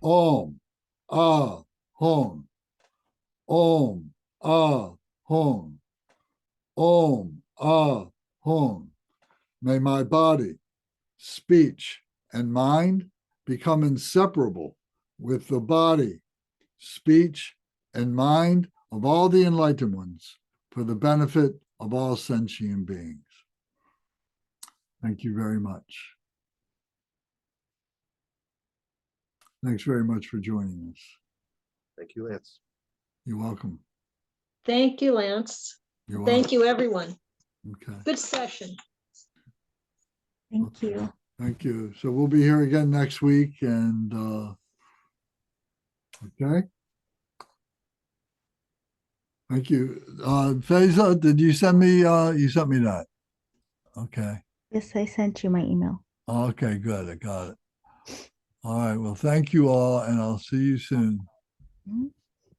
Om. Ah. Hom. Om. Ah. Hom. Om. Ah. Hom. May my body, speech, and mind become inseparable with the body, speech, and mind of all the enlightened ones for the benefit of all sentient beings. Thank you very much. Thanks very much for joining us. Thank you, Lance. You're welcome. Thank you, Lance. You're Thank welcome. you, everyone. Okay. Good session. Thank you. Thank you. So we'll be here again next week, and okay. Thank you. Faiza, did you send me, you sent me that? Okay. Yes, I sent you my email. Okay, good. I got it. All right. Well, thank you all, and I'll see you soon. Mhm.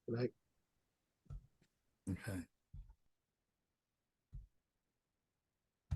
Like, Okay.